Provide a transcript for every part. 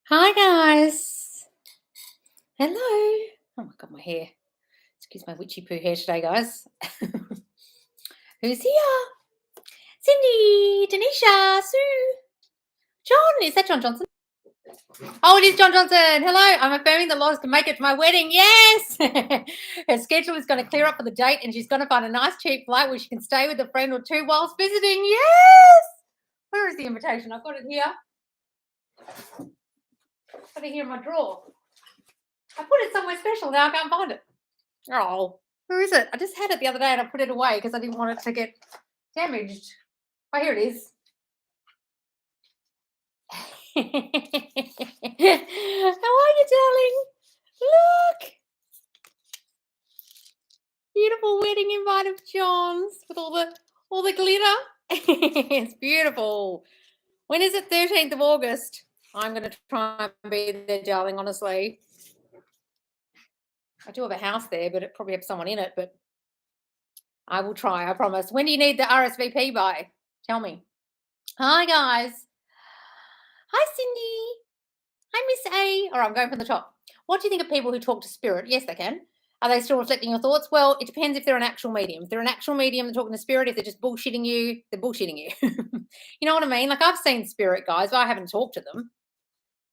Hi guys. Hello. Oh my god, my hair. Excuse my witchy poo hair today, guys. Who's here? Cindy, Denisha, Sue, John. Is that John Johnson? Oh, it is John Johnson. Hello. I'm affirming that Loz can make it to my wedding. Yes. Her schedule is going to clear up for the date and she's going to find a nice cheap flight where she can stay with a friend or two whilst visiting. Yes. Where is the invitation? I've got it here. I've got it here in my drawer. I put it somewhere special. Now I can't find it. Oh, where is it? I just had it the other day and I put it away because I didn't want it to get damaged. Oh, here it is. How are you, darling? Look. Beautiful wedding invite of John's with all the glitter. It's beautiful. When is it? 13th of August. I'm going to try and be there, darling, honestly. I do have a house there, but it probably have someone in it, but I will try, I promise. When do you need the RSVP by? Tell me. Hi, guys. Hi, Cindy. Hi, Miss A. All right, I'm going from the top. What do you think of people who talk to spirit? Yes, they can. Are they still reflecting your thoughts? Well, it depends if they're an actual medium. If they're an actual medium, they're talking to spirit. If they're just bullshitting you, they're bullshitting you. You know what I mean? Like, I've seen spirit guys, but I haven't talked to them.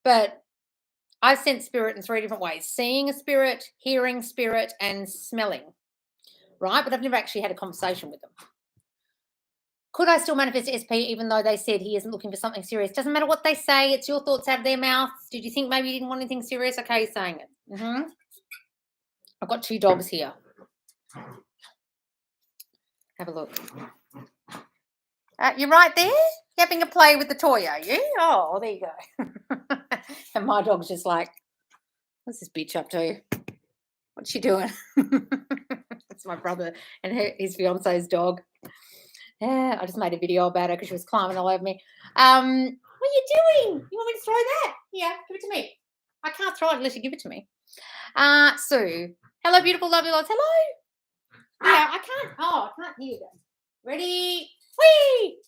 But I've sent spirit in 3 different ways: seeing a spirit, hearing spirit, and smelling. Right? But I've never actually had a conversation with them. Could I still manifest SP even though they said he isn't looking for something serious? Doesn't matter what they say. It's your thoughts out of their mouths. Did you think maybe you didn't want anything serious? Okay, you're saying it. I've got 2 dogs here. Have a look. You're right there? You're having a play with the toy, are you? Oh, there you go. And my dog's just like, what's this bitch up to? What's she doing? That's my brother and his fiance's dog. Yeah, I just made a video about her because she was climbing all over me. What are you doing? You want me to throw that? Yeah, give it to me. I can't throw it unless you give it to me. Sue. Hello, beautiful, lovely lots. Hello. Yeah, I can't. Oh, I can't hear you guys. Ready? Whee!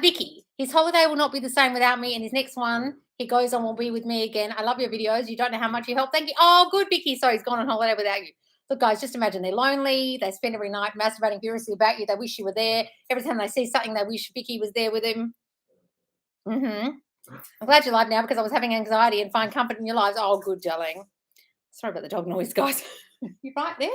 Vicky. His holiday will not be the same without me, and his next one he goes on will be with me again. I love your videos. You don't know how much you help. Thank you. Oh, good, Vicky. So he's gone on holiday without you. Look, guys, just imagine they're lonely. They spend every night masturbating furiously about you. They wish you were there. Every time they see something, they wish Vicky was there with him. I'm glad you're live now because I was having anxiety and find comfort in your lives. Oh, good, darling. Sorry about the dog noise, guys. You right there?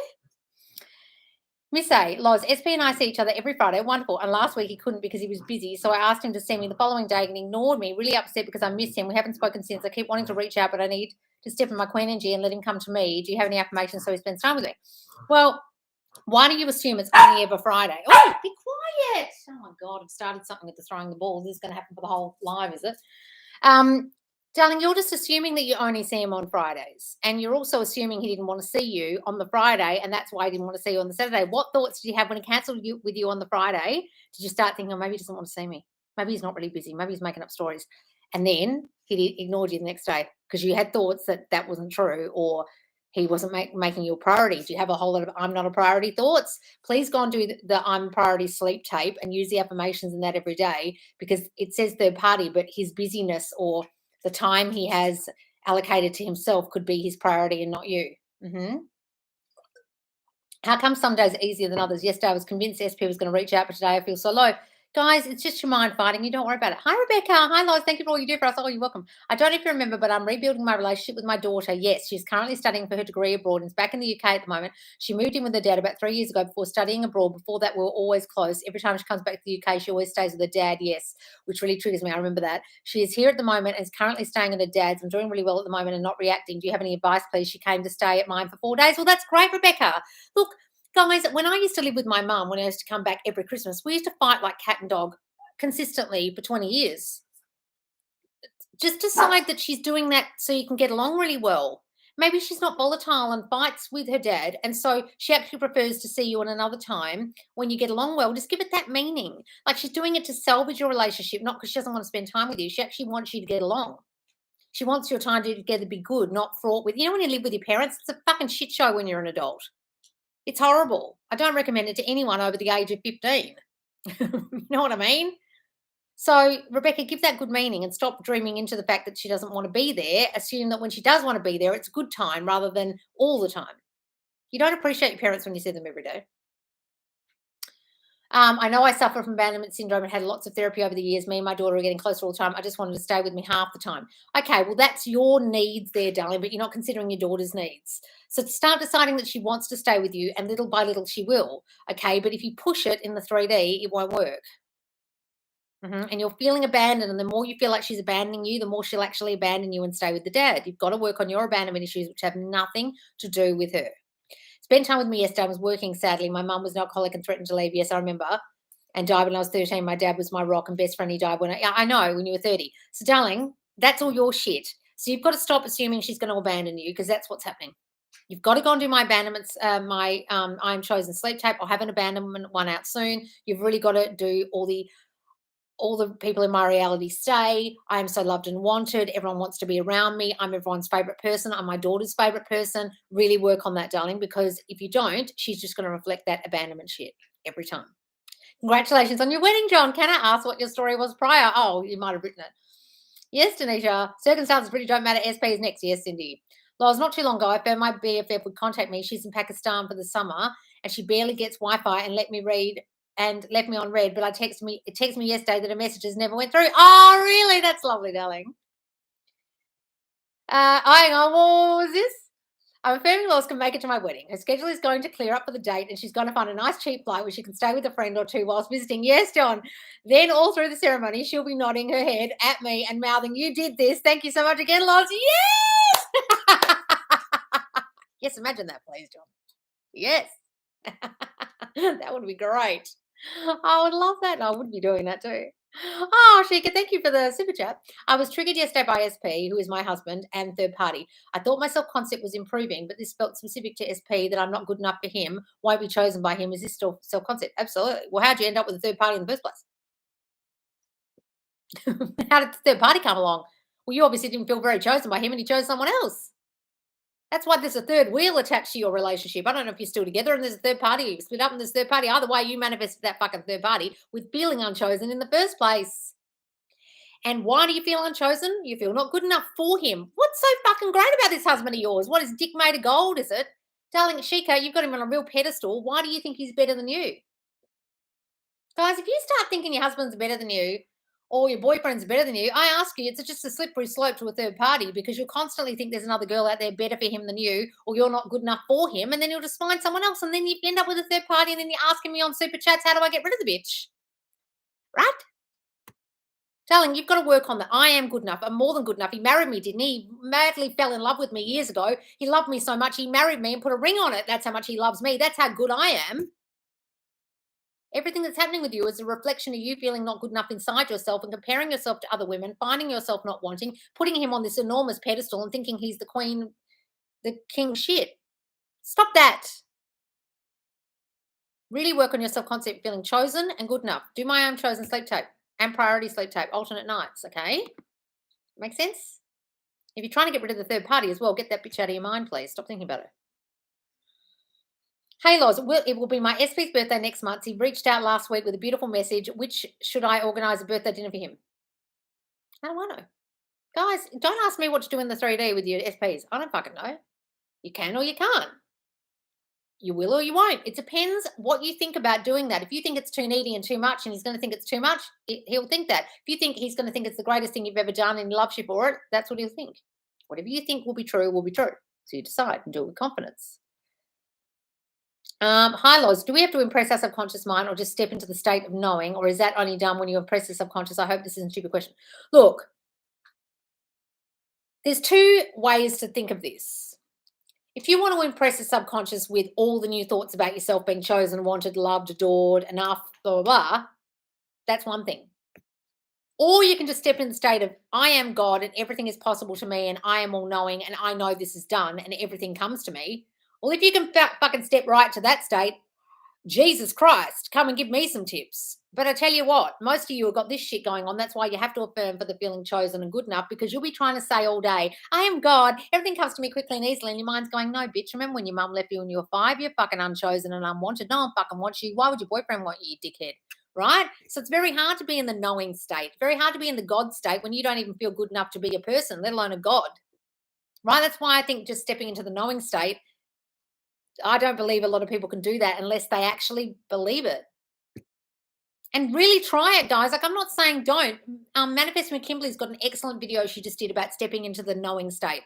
Miss A, Loz, SP and I see each other every Friday. Wonderful. And last week he couldn't because he was busy. So I asked him to see me the following day and he ignored me. Really upset because I miss him. We haven't spoken since. I keep wanting to reach out, but I need to step in my queen energy and let him come to me. Do you have any affirmations so he spends time with me? Well, why do you assume it's only ever Friday? Oh, be quiet. Oh my God, I've started something with the throwing the balls. This is going to happen for the whole live, is it? Darling, you're just assuming that you only see him on Fridays. And you're also assuming he didn't want to see you on the Friday, and that's why he didn't want to see you on the Saturday. What thoughts did you have when he cancelled with you on the Friday? Did you start thinking, oh, maybe he doesn't want to see me? Maybe he's not really busy. Maybe he's making up stories. And then he ignored you the next day because you had thoughts that wasn't true, or he wasn't making you a priority. Do you have a whole lot of I'm not a priority thoughts? Please go and do the I'm a priority sleep tape and use the affirmations in that every day, because it says third party, but his busyness or the time he has allocated to himself could be his priority and not you. How come some days are easier than others? Yesterday I was convinced SP was going to reach out, but today I feel so low. Guys, it's just your mind fighting. You don't worry about it. Hi, Rebecca. Hi, Lois. Thank you for all you do for us. Oh, you're welcome. I don't know if you remember, but I'm rebuilding my relationship with my daughter. Yes, she's currently studying for her degree abroad and is back in the UK at the moment. She moved in with her dad about 3 years ago before studying abroad. Before that, we were always close. Every time she comes back to the UK, she always stays with her dad. Yes, which really triggers me. I remember that. She is here at the moment and is currently staying at her dad's. I'm doing really well at the moment and not reacting. Do you have any advice, please? She came to stay at mine for 4 days. Well, that's great, Rebecca. Look, guys, when I used to live with my mum, when I used to come back every Christmas, we used to fight like cat and dog consistently for 20 years. Just decide that she's doing that so you can get along really well. Maybe she's not volatile and fights with her dad, and so she actually prefers to see you on another time when you get along well. Just give it that meaning. Like she's doing it to salvage your relationship, not because she doesn't want to spend time with you. She actually wants you to get along. She wants your time together to be good, not fraught with. You know, when you live with your parents, it's a fucking shit show when you're an adult. It's horrible. I don't recommend it to anyone over the age of 15. You know what I mean? So, Rebecca, give that good meaning and stop dreaming into the fact that she doesn't want to be there. Assume that when she does want to be there, it's a good time rather than all the time. You don't appreciate your parents when you see them every day. I know I suffer from abandonment syndrome and had lots of therapy over the years. Me and my daughter are getting closer all the time. I just wanted to stay with me half the time. Okay, well, that's your needs there, darling, but you're not considering your daughter's needs. So start deciding that she wants to stay with you, and little by little she will. Okay, but if you push it in the 3D, it won't work. And you're feeling abandoned, and the more you feel like she's abandoning you, the more she'll actually abandon you and stay with the dad. You've got to work on your abandonment issues, which have nothing to do with her. Spent time with me yesterday. I was working, sadly. My mum was an alcoholic and threatened to leave. Yes, I remember. And died when I was 13. My dad was my rock and best friend. He died when I know, when you were 30. So, darling, that's all your shit. So you've got to stop assuming she's going to abandon you, because that's what's happening. You've got to go and do my abandonments, my I Am Chosen sleep tape. I'll have an abandonment one out soon. You've really got to do all the people in my reality stay. I am so loved and wanted. Everyone wants to be around me. I'm everyone's favorite person. I'm my daughter's favorite person. Really work on that, darling, because if you don't, she's just going to reflect that abandonment shit every time. Congratulations on your wedding, John. Can I ask what your story was prior? Oh, you might have written it. Yes, Tanisha. Circumstances really don't matter. SP is next. Yes, Cindy. Well, it was not too long ago. I found my BFF would contact me. She's in Pakistan for the summer, and she barely gets Wi-Fi and left me on read. But it texted me yesterday that her messages never went through. Oh, really? That's lovely, darling. Hang on. What was this? I'm affirming Lois can make it to my wedding. Her schedule is going to clear up for the date, and she's going to find a nice cheap flight where she can stay with a friend or two whilst visiting. Yes, John. Then all through the ceremony, she'll be nodding her head at me and mouthing, "You did this. Thank you so much again, Lois." Yes! Yes, imagine that, please, John. Yes. That would be great. I would love that. And I would be doing that too. Oh, Shika, thank you for the super chat. I was triggered yesterday by SP, who is my husband, and third party. I thought my self concept was improving, but this felt specific to SP that I'm not good enough for him, won't be chosen by him. Is this still self concept? Absolutely. Well, how'd you end up with a third party in the first place? How did the third party come along? Well, you obviously didn't feel very chosen by him and he chose someone else. That's why there's a third wheel attached to your relationship. I don't know if you're still together and there's a third party, or you split up and there's a third party. Either way, you manifested that fucking third party with feeling unchosen in the first place. And why do you feel unchosen? You feel not good enough for him. What's so fucking great about this husband of yours? What is dick made of gold, is it? Darling Shika, you've got him on a real pedestal. Why do you think he's better than you? Guys, if you start thinking your husband's better than you or your boyfriend's better than you, I ask you, it's just a slippery slope to a third party, because you'll constantly think there's another girl out there better for him than you, or you're not good enough for him, and then you'll just find someone else, and then you end up with a third party, and then you're asking me on super chats, how do I get rid of the bitch? Right? Darling, you've got to work on that. I am good enough. I'm more than good enough. He married me, didn't he? He madly fell in love with me years ago. He loved me so much, he married me and put a ring on it. That's how much he loves me. That's how good I am. Everything that's happening with you is a reflection of you feeling not good enough inside yourself and comparing yourself to other women, finding yourself not wanting, putting him on this enormous pedestal and thinking he's the queen, the king shit. Stop that. Really work on your self-concept, feeling chosen and good enough. Do my own chosen sleep tape and priority sleep tape, alternate nights, okay? Make sense? If you're trying to get rid of the third party as well, get that bitch out of your mind, please. Stop thinking about it. Hey, Loz, it will be my SP's birthday next month. He reached out last week with a beautiful message. Which should I organise a birthday dinner for him? How do I know? Guys, don't ask me what to do in the 3D with your SPs. I don't fucking know. You can or you can't. You will or you won't. It depends what you think about doing that. If you think it's too needy and too much and he's going to think it's too much, he'll think that. If you think he's going to think it's the greatest thing you've ever done and he loves you for it, that's what he'll think. Whatever you think will be true, will be true. So you decide and do it with confidence. Hi, Loz. Do we have to impress our subconscious mind or just step into the state of knowing, or is that only done when you impress the subconscious? I hope this isn't a stupid question. Look, there's two ways to think of this. If you want to impress the subconscious with all the new thoughts about yourself being chosen, wanted, loved, adored, enough, blah, blah, blah, that's one thing. Or you can just step in the state of, I am God and everything is possible to me and I am all knowing and I know this is done and everything comes to me. Well, if you can fucking step right to that state, Jesus Christ, come and give me some tips. But I tell you what, most of you have got this shit going on. That's why you have to affirm for the feeling chosen and good enough, because you'll be trying to say all day, I am God, everything comes to me quickly and easily. And your mind's going, no, bitch, remember when your mum left you when you were 5? You're fucking unchosen and unwanted. No one fucking wants you. Why would your boyfriend want you, you dickhead? right? So it's very hard to be in the knowing state, very hard to be in the God state when you don't even feel good enough to be a person, let alone a God, right? That's why I think just stepping into the knowing state, I don't believe a lot of people can do that unless they actually believe it. And really try it, guys. Like, I'm not saying don't. Manifest McKimberly's got an excellent video she just did about stepping into the knowing state.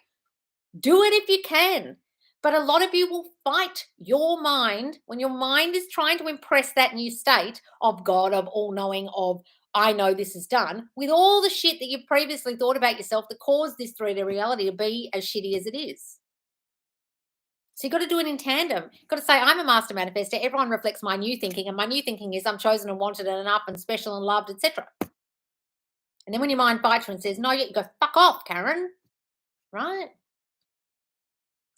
Do it if you can. But a lot of you will fight your mind when your mind is trying to impress that new state of God, of all knowing, of I know this is done, with all the shit that you've previously thought about yourself that caused this 3D reality to be as shitty as it is. So you've got to do it in tandem. You've got to say, I'm a master manifester. Everyone reflects my new thinking. And my new thinking is I'm chosen and wanted and enough and special and loved, etc. And then when your mind fights you and says, no, you go, fuck off, Karen. Right?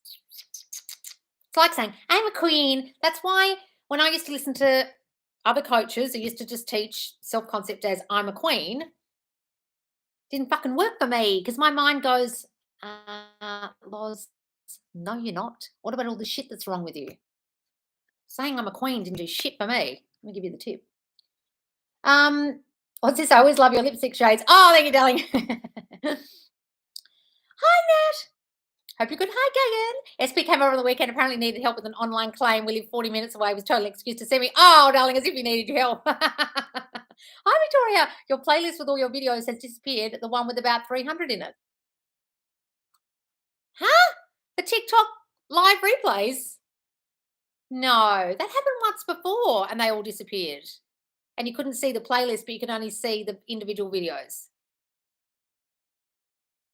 It's like saying, I'm a queen. That's why when I used to listen to other coaches who used to just teach self-concept as I'm a queen, didn't fucking work for me because my mind goes, Loz, no, you're not. What about all the shit that's wrong with you? Saying I'm a queen didn't do shit for me. Let me give you the tip. What's this? I always love your lipstick shades. Oh, thank you, darling. Hi, Nat. Hope you're good. Hi, Gagan. SP came over on the weekend, apparently needed help with an online claim. We live 40 minutes away. It was totally excuse to send me. Oh, darling, as if you needed your help. Hi, Victoria. Your playlist with all your videos has disappeared. The one with about 300 in it. Huh? The TikTok live replays? No, that happened once before and they all disappeared. And you couldn't see the playlist, but you could only see the individual videos.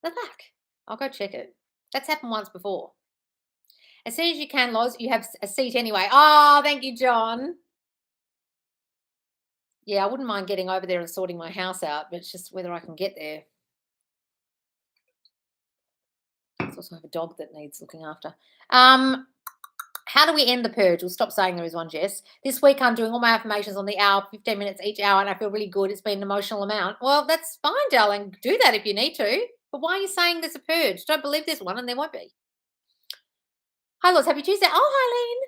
The fuck? I'll go check it. That's happened once before. As soon as you can, Loz, you have a seat anyway. Oh, thank you, John. Yeah, I wouldn't mind getting over there and sorting my house out, but it's just whether I can get there. I also have a dog that needs looking after. How do we end the purge? We'll stop saying there is one, Jess. This week I'm doing all my affirmations on the hour, 15 minutes each hour, and I feel really good. It's been an emotional amount. Well, that's fine, darling. Do that if you need to. But why are you saying there's a purge? Don't believe there's one and there won't be. Hi, Loz. Happy Tuesday. Oh, hi, Lean.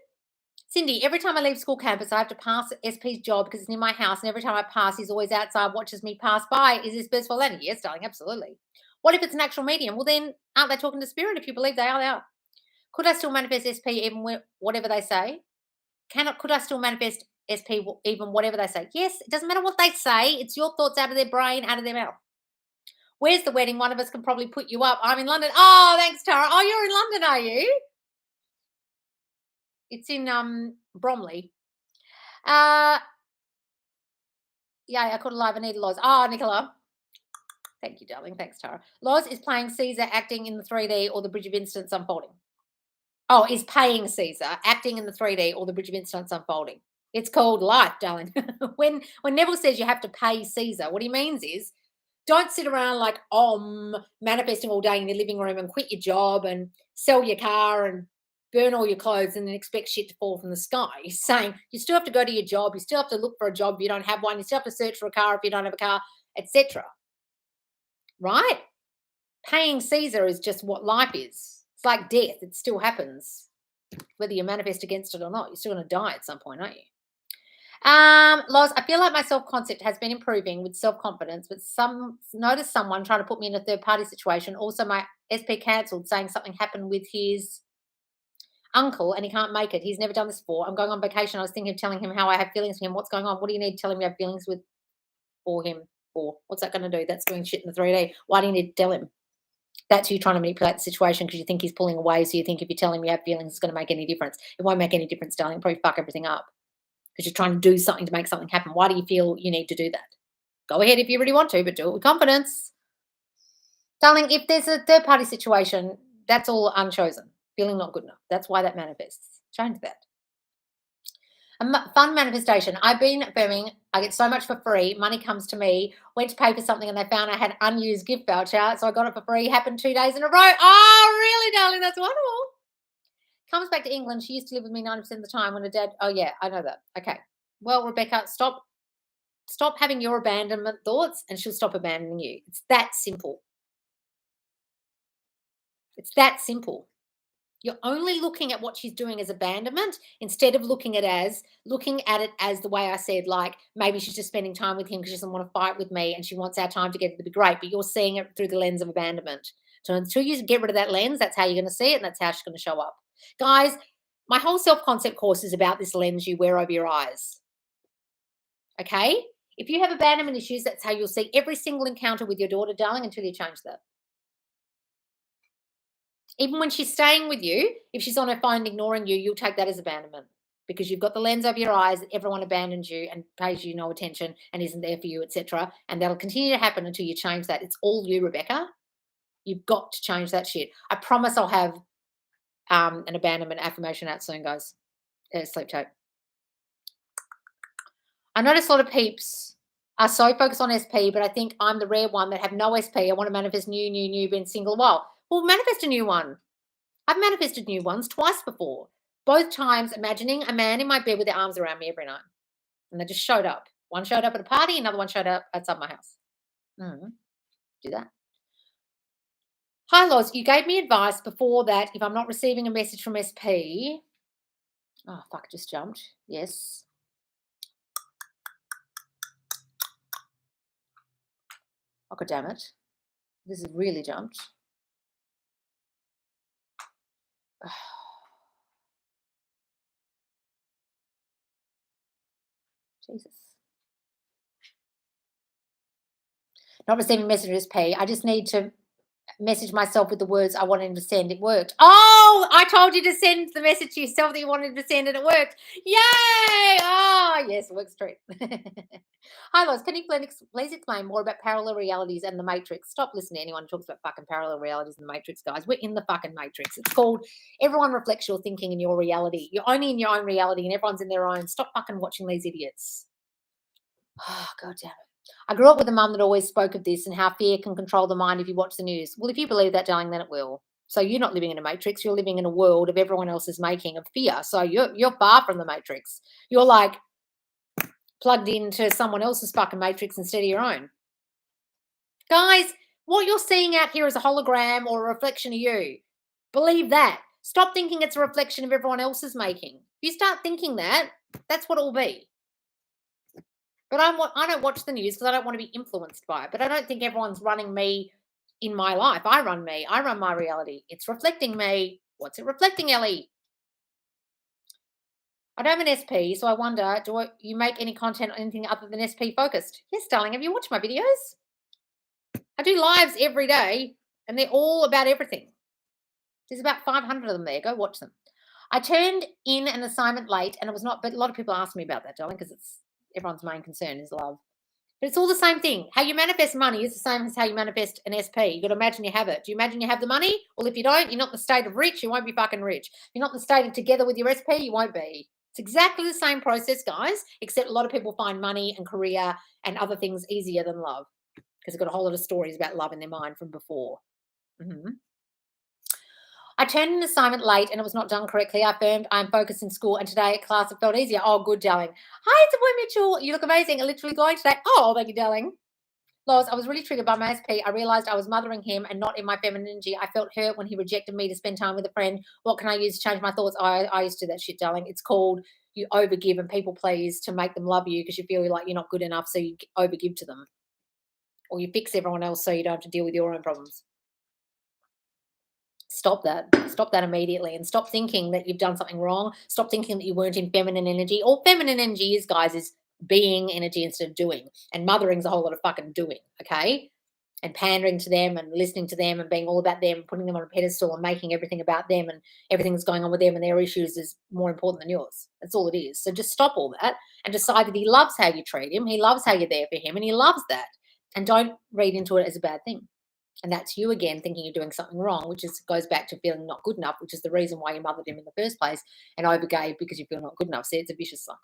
Cindy, every time I leave school campus, I have to pass SP's job because it's near my house. And every time I pass, he's always outside, watches me pass by. Is this best for Lenny? Yes, darling, absolutely. What if it's an actual medium? Well, then aren't they talking to spirit? If you believe they are, they are. Could I still manifest SP even whatever they say? Could I still manifest SP even whatever they say? Yes, it doesn't matter what they say. It's your thoughts out of their brain, out of their mouth. Where's the wedding? One of us can probably put you up. I'm in London. Oh, thanks, Tara. Oh, you're in London, are you? It's in Bromley. Yeah, I caught a live Anita Loz. Oh, Nicola. Thank you, darling. Thanks, Tara. Loz is playing Caesar, acting in the 3D or the Bridge of Instance unfolding. Oh, is paying Caesar, acting in the 3D or the Bridge of Instance unfolding. It's called life, darling. when Neville says you have to pay Caesar, what he means is don't sit around like manifesting all day in your living room and quit your job and sell your car and burn all your clothes and then expect shit to fall from the sky. He's saying you still have to go to your job, you still have to look for a job if you don't have one, you still have to search for a car if you don't have a car, etc. Right? Paying Caesar is just what life is. It's like death. It still happens. Whether you manifest against it or not, you're still going to die at some point, aren't you? Loz, I feel like my self-concept has been improving with self-confidence, but notice someone trying to put me in a third-party situation. Also, my SP cancelled, saying something happened with his uncle and he can't make it. He's never done this before. I'm going on vacation. I was thinking of telling him how I have feelings for him. What's going on? What do you need telling me I have feelings for him for? What's that going to do? That's doing shit in the 3D. Why do you need to tell him? That's you trying to manipulate the situation because you think he's pulling away. So you think if you tell him you have feelings, it's going to make any difference. It won't make any difference, darling. It'll probably fuck everything up because you're trying to do something to make something happen. Why do you feel you need to do that? Go ahead if you really want to, but do it with confidence. Darling, if there's a third-party situation, that's all unchosen. Feeling not good enough. That's why that manifests. Change that. A fun manifestation. I've been affirming I get so much for free. Money comes to me. Went to pay for something and they found I had unused gift voucher. So I got it for free. Happened 2 days in a row. Oh, really, darling? That's wonderful. Comes back to England. She used to live with me 90% of the time when her dad. Oh, yeah, I know that. Okay. Well, Rebecca, stop having your abandonment thoughts and she'll stop abandoning you. It's that simple. It's that simple. You're only looking at what she's doing as abandonment instead of looking at it as the way I said, like maybe she's just spending time with him because she doesn't want to fight with me and she wants our time together to be great, but you're seeing it through the lens of abandonment. So until you get rid of that lens, that's how you're going to see it and that's how she's going to show up. Guys, my whole self-concept course is about this lens you wear over your eyes. Okay? If you have abandonment issues, that's how you'll see every single encounter with your daughter, darling, until you change that. Even when she's staying with you, if she's on her phone ignoring you, you'll take that as abandonment because you've got the lens over your eyes that everyone abandons you and pays you no attention and isn't there for you, etc. And that'll continue to happen until you change that. It's all you, Rebecca. You've got to change that shit. I promise I'll have an abandonment affirmation out soon, guys. Sleep tape. I notice a lot of peeps are so focused on SP, but I think I'm the rare one that have no SP. I want to manifest new, been single a while. Well, manifest a new one. I've manifested new ones twice before. Both times imagining a man in my bed with their arms around me every night. And they just showed up. One showed up at a party, another one showed up outside my house. Do that. Hi, Loz. You gave me advice before that if I'm not receiving a message from SP. Oh, fuck, just jumped. Yes. Oh, God damn it. This has really jumped. Jesus. Not receiving messages P. I just need to message myself with the words I wanted to send. It worked. Oh, I told you to send the message to yourself that you wanted to send and it worked. Yay! Oh, yes, it works too. Hi, Loz. Can you please explain more about parallel realities and the Matrix? Stop listening to anyone who talks about fucking parallel realities and the Matrix, guys. We're in the fucking Matrix. It's called everyone reflects your thinking in your reality. You're only in your own reality and everyone's in their own. Stop fucking watching these idiots. Oh, God damn it. I grew up with a mum that always spoke of this and how fear can control the mind if you watch the news. Well, if you believe that, darling, then it will. So you're not living in a matrix. You're living in a world of everyone else's making of fear. So you're far from the matrix. You're like plugged into someone else's fucking matrix instead of your own. Guys, what you're seeing out here is a hologram or a reflection of you. Believe that. Stop thinking it's a reflection of everyone else's making. If you start thinking that, that's what it will be. But I don't watch the news because I don't want to be influenced by it. But I don't think everyone's running me in my life. I run me. I run my reality. It's reflecting me. What's it reflecting, Ellie? I don't have an SP, so I wonder, do you make any content on anything other than SP focused? Yes, darling. Have you watched my videos? I do lives every day, and they're all about everything. There's about 500 of them there. Go watch them. I turned in an assignment late, and it was not, but a lot of people ask me about that, darling, because it's everyone's main concern is love. But it's all the same thing. How you manifest money is the same as how you manifest an SP. You've got to imagine you have it. Do you imagine you have the money? Well, if you don't, you're not in the state of rich, you won't be fucking rich. You're not in the state of together with your SP, you won't be. It's exactly the same process, guys, except a lot of people find money and career and other things easier than love because they've got a whole lot of stories about love in their mind from before. I turned an assignment late and it was not done correctly. I affirmed I'm focused in school and today at class it felt easier. Oh, good, darling. Hi, it's a boy Mitchell. You look amazing. I'm literally going today. Oh, thank you, darling. Loz, I was really triggered by my SP. I realized I was mothering him and not in my feminine energy. I felt hurt when he rejected me to spend time with a friend. What can I use to change my thoughts? I used to do that shit, darling. It's called you overgive and people please to make them love you because you feel like you're not good enough, so you overgive to them. Or you fix everyone else so you don't have to deal with your own problems. Stop that. Stop that immediately and stop thinking that you've done something wrong. Stop thinking that you weren't in feminine energy. All feminine energy is, guys, is being energy instead of doing. And mothering's a whole lot of fucking doing, okay? And pandering to them and listening to them and being all about them, putting them on a pedestal and making everything about them and everything that's going on with them and their issues is more important than yours. That's all it is. So just stop all that and decide that he loves how you treat him. He loves how you're there for him and he loves that. And don't read into it as a bad thing. And that's you again thinking you're doing something wrong, which goes back to feeling not good enough, which is the reason why you mothered him in the first place and overgave because you feel not good enough. See, it's a vicious cycle.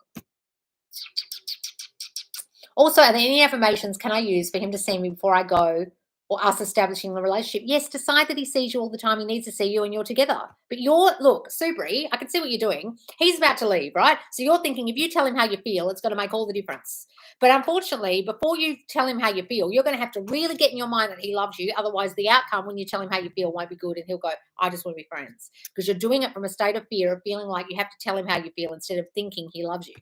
Also, are there any affirmations can I use for him to see me before I go or us establishing the relationship. Yes, decide that he sees you all the time. He needs to see you and you're together. But look, Subri, I can see what you're doing. He's about to leave, right? So you're thinking if you tell him how you feel, it's going to make all the difference. But unfortunately, before you tell him how you feel, you're going to have to really get in your mind that he loves you. Otherwise, the outcome when you tell him how you feel won't be good and he'll go, I just want to be friends. Because you're doing it from a state of fear of feeling like you have to tell him how you feel instead of thinking he loves you.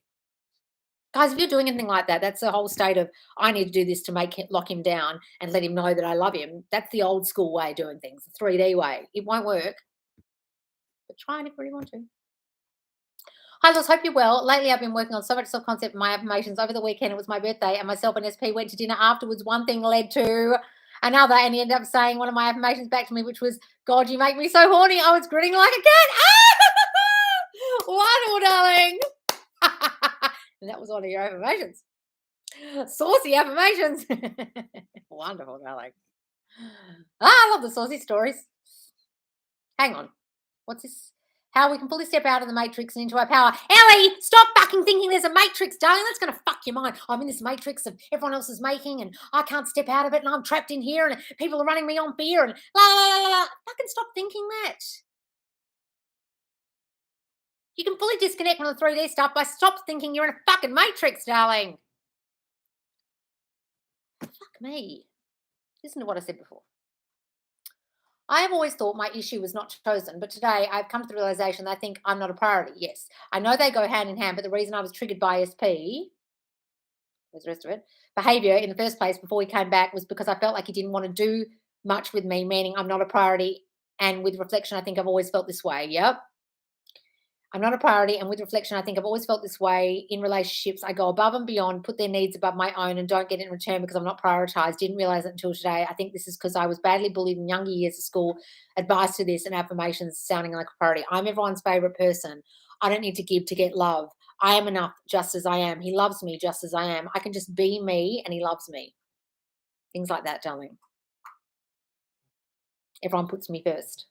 Guys, if you're doing anything like that, that's the whole state of I need to do this to lock him down and let him know that I love him. That's the old school way of doing things, the 3D way. It won't work, but try it if you really want to. Hi, Liz, hope you're well. Lately, I've been working on so much self-concept in my affirmations. Over the weekend, it was my birthday, and myself and SP went to dinner afterwards. One thing led to another, and he ended up saying one of my affirmations back to me, which was, God, you make me so horny. I was grinning like a cat. Wonderful, darling. And that was one of your affirmations. Saucy affirmations. Wonderful, darling. I love the saucy stories. Hang on. What's this? How we can fully step out of the matrix and into our power. Ellie, stop fucking thinking there's a matrix, darling. That's going to fuck your mind. I'm in this matrix of everyone else is making and I can't step out of it and I'm trapped in here and people are running me on fear and la la la la. Fucking stop thinking that. You can fully disconnect from the 3D stuff by stop thinking you're in a fucking matrix, darling. Fuck me. Listen to what I said before. I have always thought my issue was not chosen, but today I've come to the realization that I think I'm not a priority. Yes, I know they go hand in hand, but the reason I was triggered by SP, where's the rest of it, behavior in the first place before he came back was because I felt like he didn't want to do much with me, meaning I'm not a priority. And with reflection, I think I've always felt this way. Yep. I'm not a priority. And with reflection, I think I've always felt this way in relationships. I go above and beyond, put their needs above my own and don't get it in return because I'm not prioritized. Didn't realize it until today. I think this is because I was badly bullied in younger years of school. Advice to this and affirmations sounding like a priority. I'm everyone's favorite person. I don't need to give to get love. I am enough just as I am. He loves me just as I am. I can just be me and he loves me. Things like that, darling. Everyone puts me first.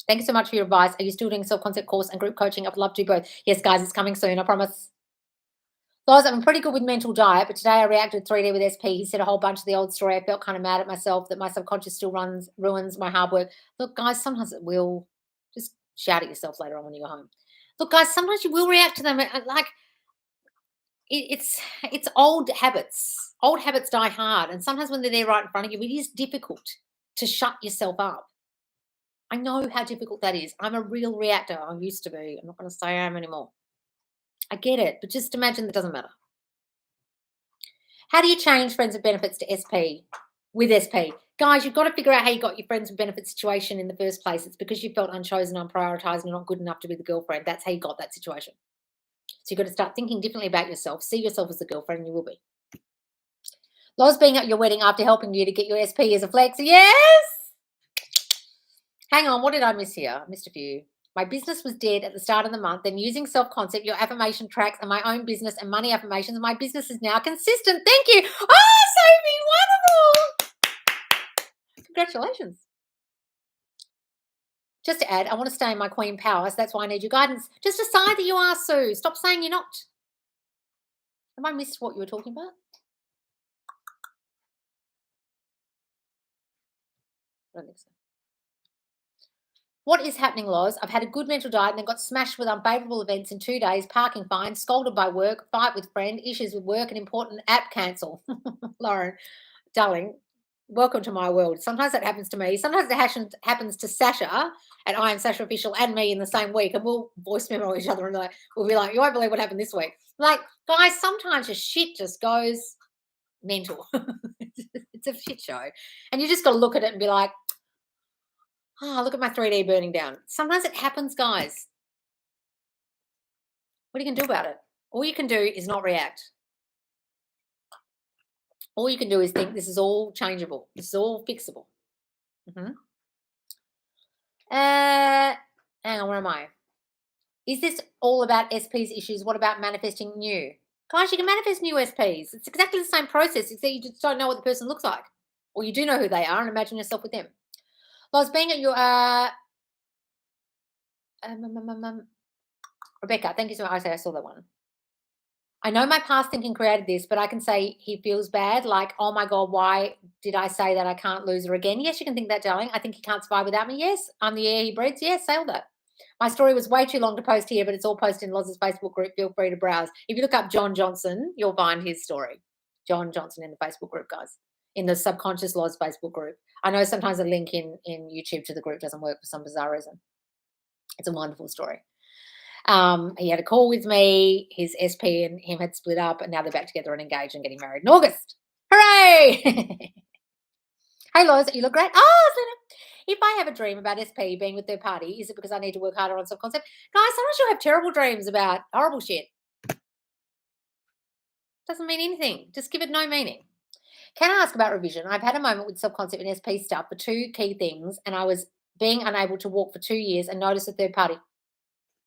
Thank you so much for your advice. Are you still doing self-concept course and group coaching? I'd love to do both. Yes, guys, it's coming soon, I promise. Guys, I'm pretty good with mental diet, but today I reacted 3D with SP. He said a whole bunch of the old story. I felt kind of mad at myself that my subconscious still ruins my hard work. Look, guys, sometimes it will. Just shout at yourself later on when you go home. Look, guys, sometimes you will react to them. Like, it's old habits. Old habits die hard. And sometimes when they're there right in front of you, it is difficult to shut yourself up. I know how difficult that is. I'm a real reactor. I used to be. I'm not going to say I am anymore. I get it, but just imagine that doesn't matter. How do you change friends with benefits to SP with SP? Guys, you've got to figure out how you got your friends with benefits situation in the first place. It's because you felt unchosen, unprioritized, and not good enough to be the girlfriend. That's how you got that situation. So you've got to start thinking differently about yourself. See yourself as the girlfriend, and you will be. Loz being at your wedding after helping you to get your SP as a flex. Yes! Hang on, what did I miss here? I missed a few. My business was dead at the start of the month. Then using self-concept, your affirmation tracks, and my own business and money affirmations, my business is now consistent. Thank you. Oh, Sophie, wonderful. Congratulations. Just to add, I want to stay in my queen power, so that's why I need your guidance. Just decide that you are, Sue. Stop saying you're not. Have I missed what you were talking about? I don't think so. What is happening, Loz? I've had a good mental diet and then got smashed with unfavourable events in 2 days, parking fines, scolded by work, fight with friend, issues with work, and important app cancel. Lauren, darling, welcome to my world. Sometimes that happens to me. Sometimes it happens to Sasha at I Am Sasha Official and me in the same week, and we'll voice memo each other and we'll be like, you won't believe what happened this week. Like, guys, sometimes your shit just goes mental. It's a shit show. And you just got to look at it and be like, oh, look at my 3D burning down. Sometimes it happens, guys. What are you going to do about it? All you can do is not react. All you can do is think this is all changeable. This is all fixable. Hang on, where am I? Is this all about SP's issues? What about manifesting new? Guys, you can manifest new SPs. It's exactly the same process, except you just don't know what the person looks like. Or you do know who they are and imagine yourself with them. Loz, being at your Rebecca, thank you so much. I saw that one. I know my past thinking created this, but I can say he feels bad. Like, oh my God, why did I say that I can't lose her again? Yes, you can think that, darling. I think he can't survive without me. Yes, I'm the air he breathes. Yes, sail that. My story was way too long to post here, but it's all posted in Loz's Facebook group. Feel free to browse. If you look up John Johnson, you'll find his story. John Johnson in the Facebook group, guys, in the Subconscious Loz Facebook group. I know sometimes the link in YouTube to the group doesn't work for some bizarre reason. It's a wonderful story. He had a call with me. His SP and him had split up, and now they're back together and engaged and getting married in August. Hooray! Hey, Lois, you look great. Oh, Selena. If I have a dream about SP being with third party, is it because I need to work harder on self-concept? Guys, sometimes you'll have terrible dreams about horrible shit. Doesn't mean anything. Just give it no meaning. Can I ask about revision? I've had a moment with self-concept and SP stuff for two key things, and I was being unable to walk for 2 years and notice a third party.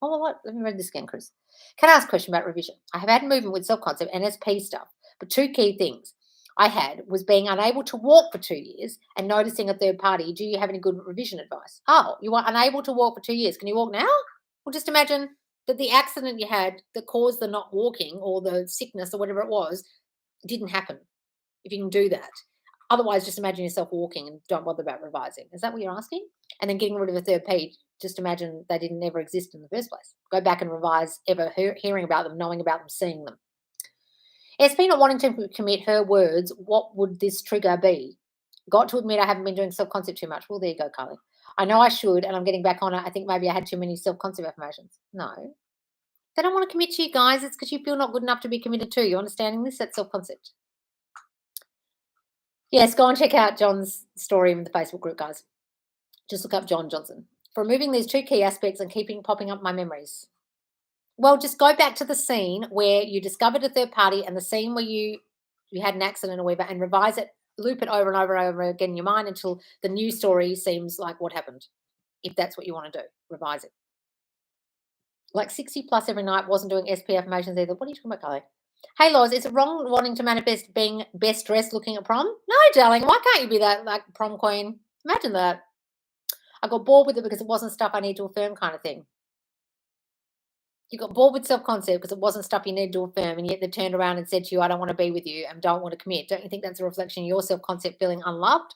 Oh, what? Let me read this again, Chris. Can I ask a question about revision? I have had movement with self-concept and SP stuff, but two key things I had was being unable to walk for 2 years and noticing a third party. Do you have any good revision advice? Oh, you are unable to walk for 2 years. Can you walk now? Well, just imagine that the accident you had that caused the not walking or the sickness or whatever it was didn't happen. If you can do that. Otherwise, just imagine yourself walking and don't bother about revising. Is that what you're asking? And then getting rid of a third page, just imagine they didn't ever exist in the first place. Go back and revise, ever hearing about them, knowing about them, seeing them. SP not wanting to commit her words, what would this trigger be? Got to admit I haven't been doing self-concept too much. Well, there you go, Carly. I know I should, and I'm getting back on it. I think maybe I had too many self-concept affirmations. No. They don't want to commit to you, guys. It's because you feel not good enough to be committed to. You understanding this? That's self-concept. Yes, go and check out John's story in the Facebook group, guys. Just look up John Johnson. For removing these two key aspects and keeping popping up my memories. Well, just go back to the scene where you discovered a third party and the scene where you had an accident or whatever and revise it, loop it over and over and over again in your mind until the new story seems like what happened. If that's what you want to do, revise it. Like 60 plus every night, wasn't doing SP affirmations either. What are you talking about, Kylie? Hey, Loz, is it wrong wanting to manifest being best dressed looking at prom? No, darling. Why can't you be that like prom queen? Imagine that. I got bored with it because it wasn't stuff I need to affirm kind of thing. You got bored with self-concept because it wasn't stuff you needed to affirm, and yet they turned around and said to you, I don't want to be with you and don't want to commit. Don't you think that's a reflection of your self-concept feeling unloved?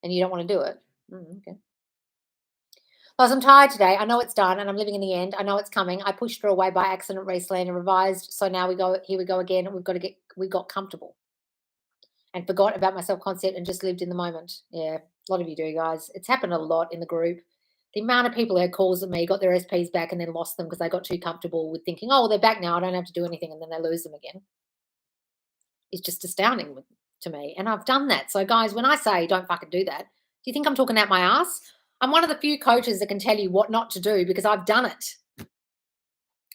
And you don't want to do it? Okay. Plus, I'm tired today. I know it's done and I'm living in the end. I know it's coming. I pushed her away by accident recently and revised. So now here we go again. And we got comfortable and forgot about my self-concept and just lived in the moment. Yeah, a lot of you do, guys. It's happened a lot in the group. The amount of people who had calls at me, got their SPs back and then lost them because they got too comfortable with thinking, oh, they're back now. I don't have to do anything. And then they lose them again. It's just astounding to me. And I've done that. So, guys, when I say don't fucking do that, do you think I'm talking out my ass? I'm one of the few coaches that can tell you what not to do because I've done it.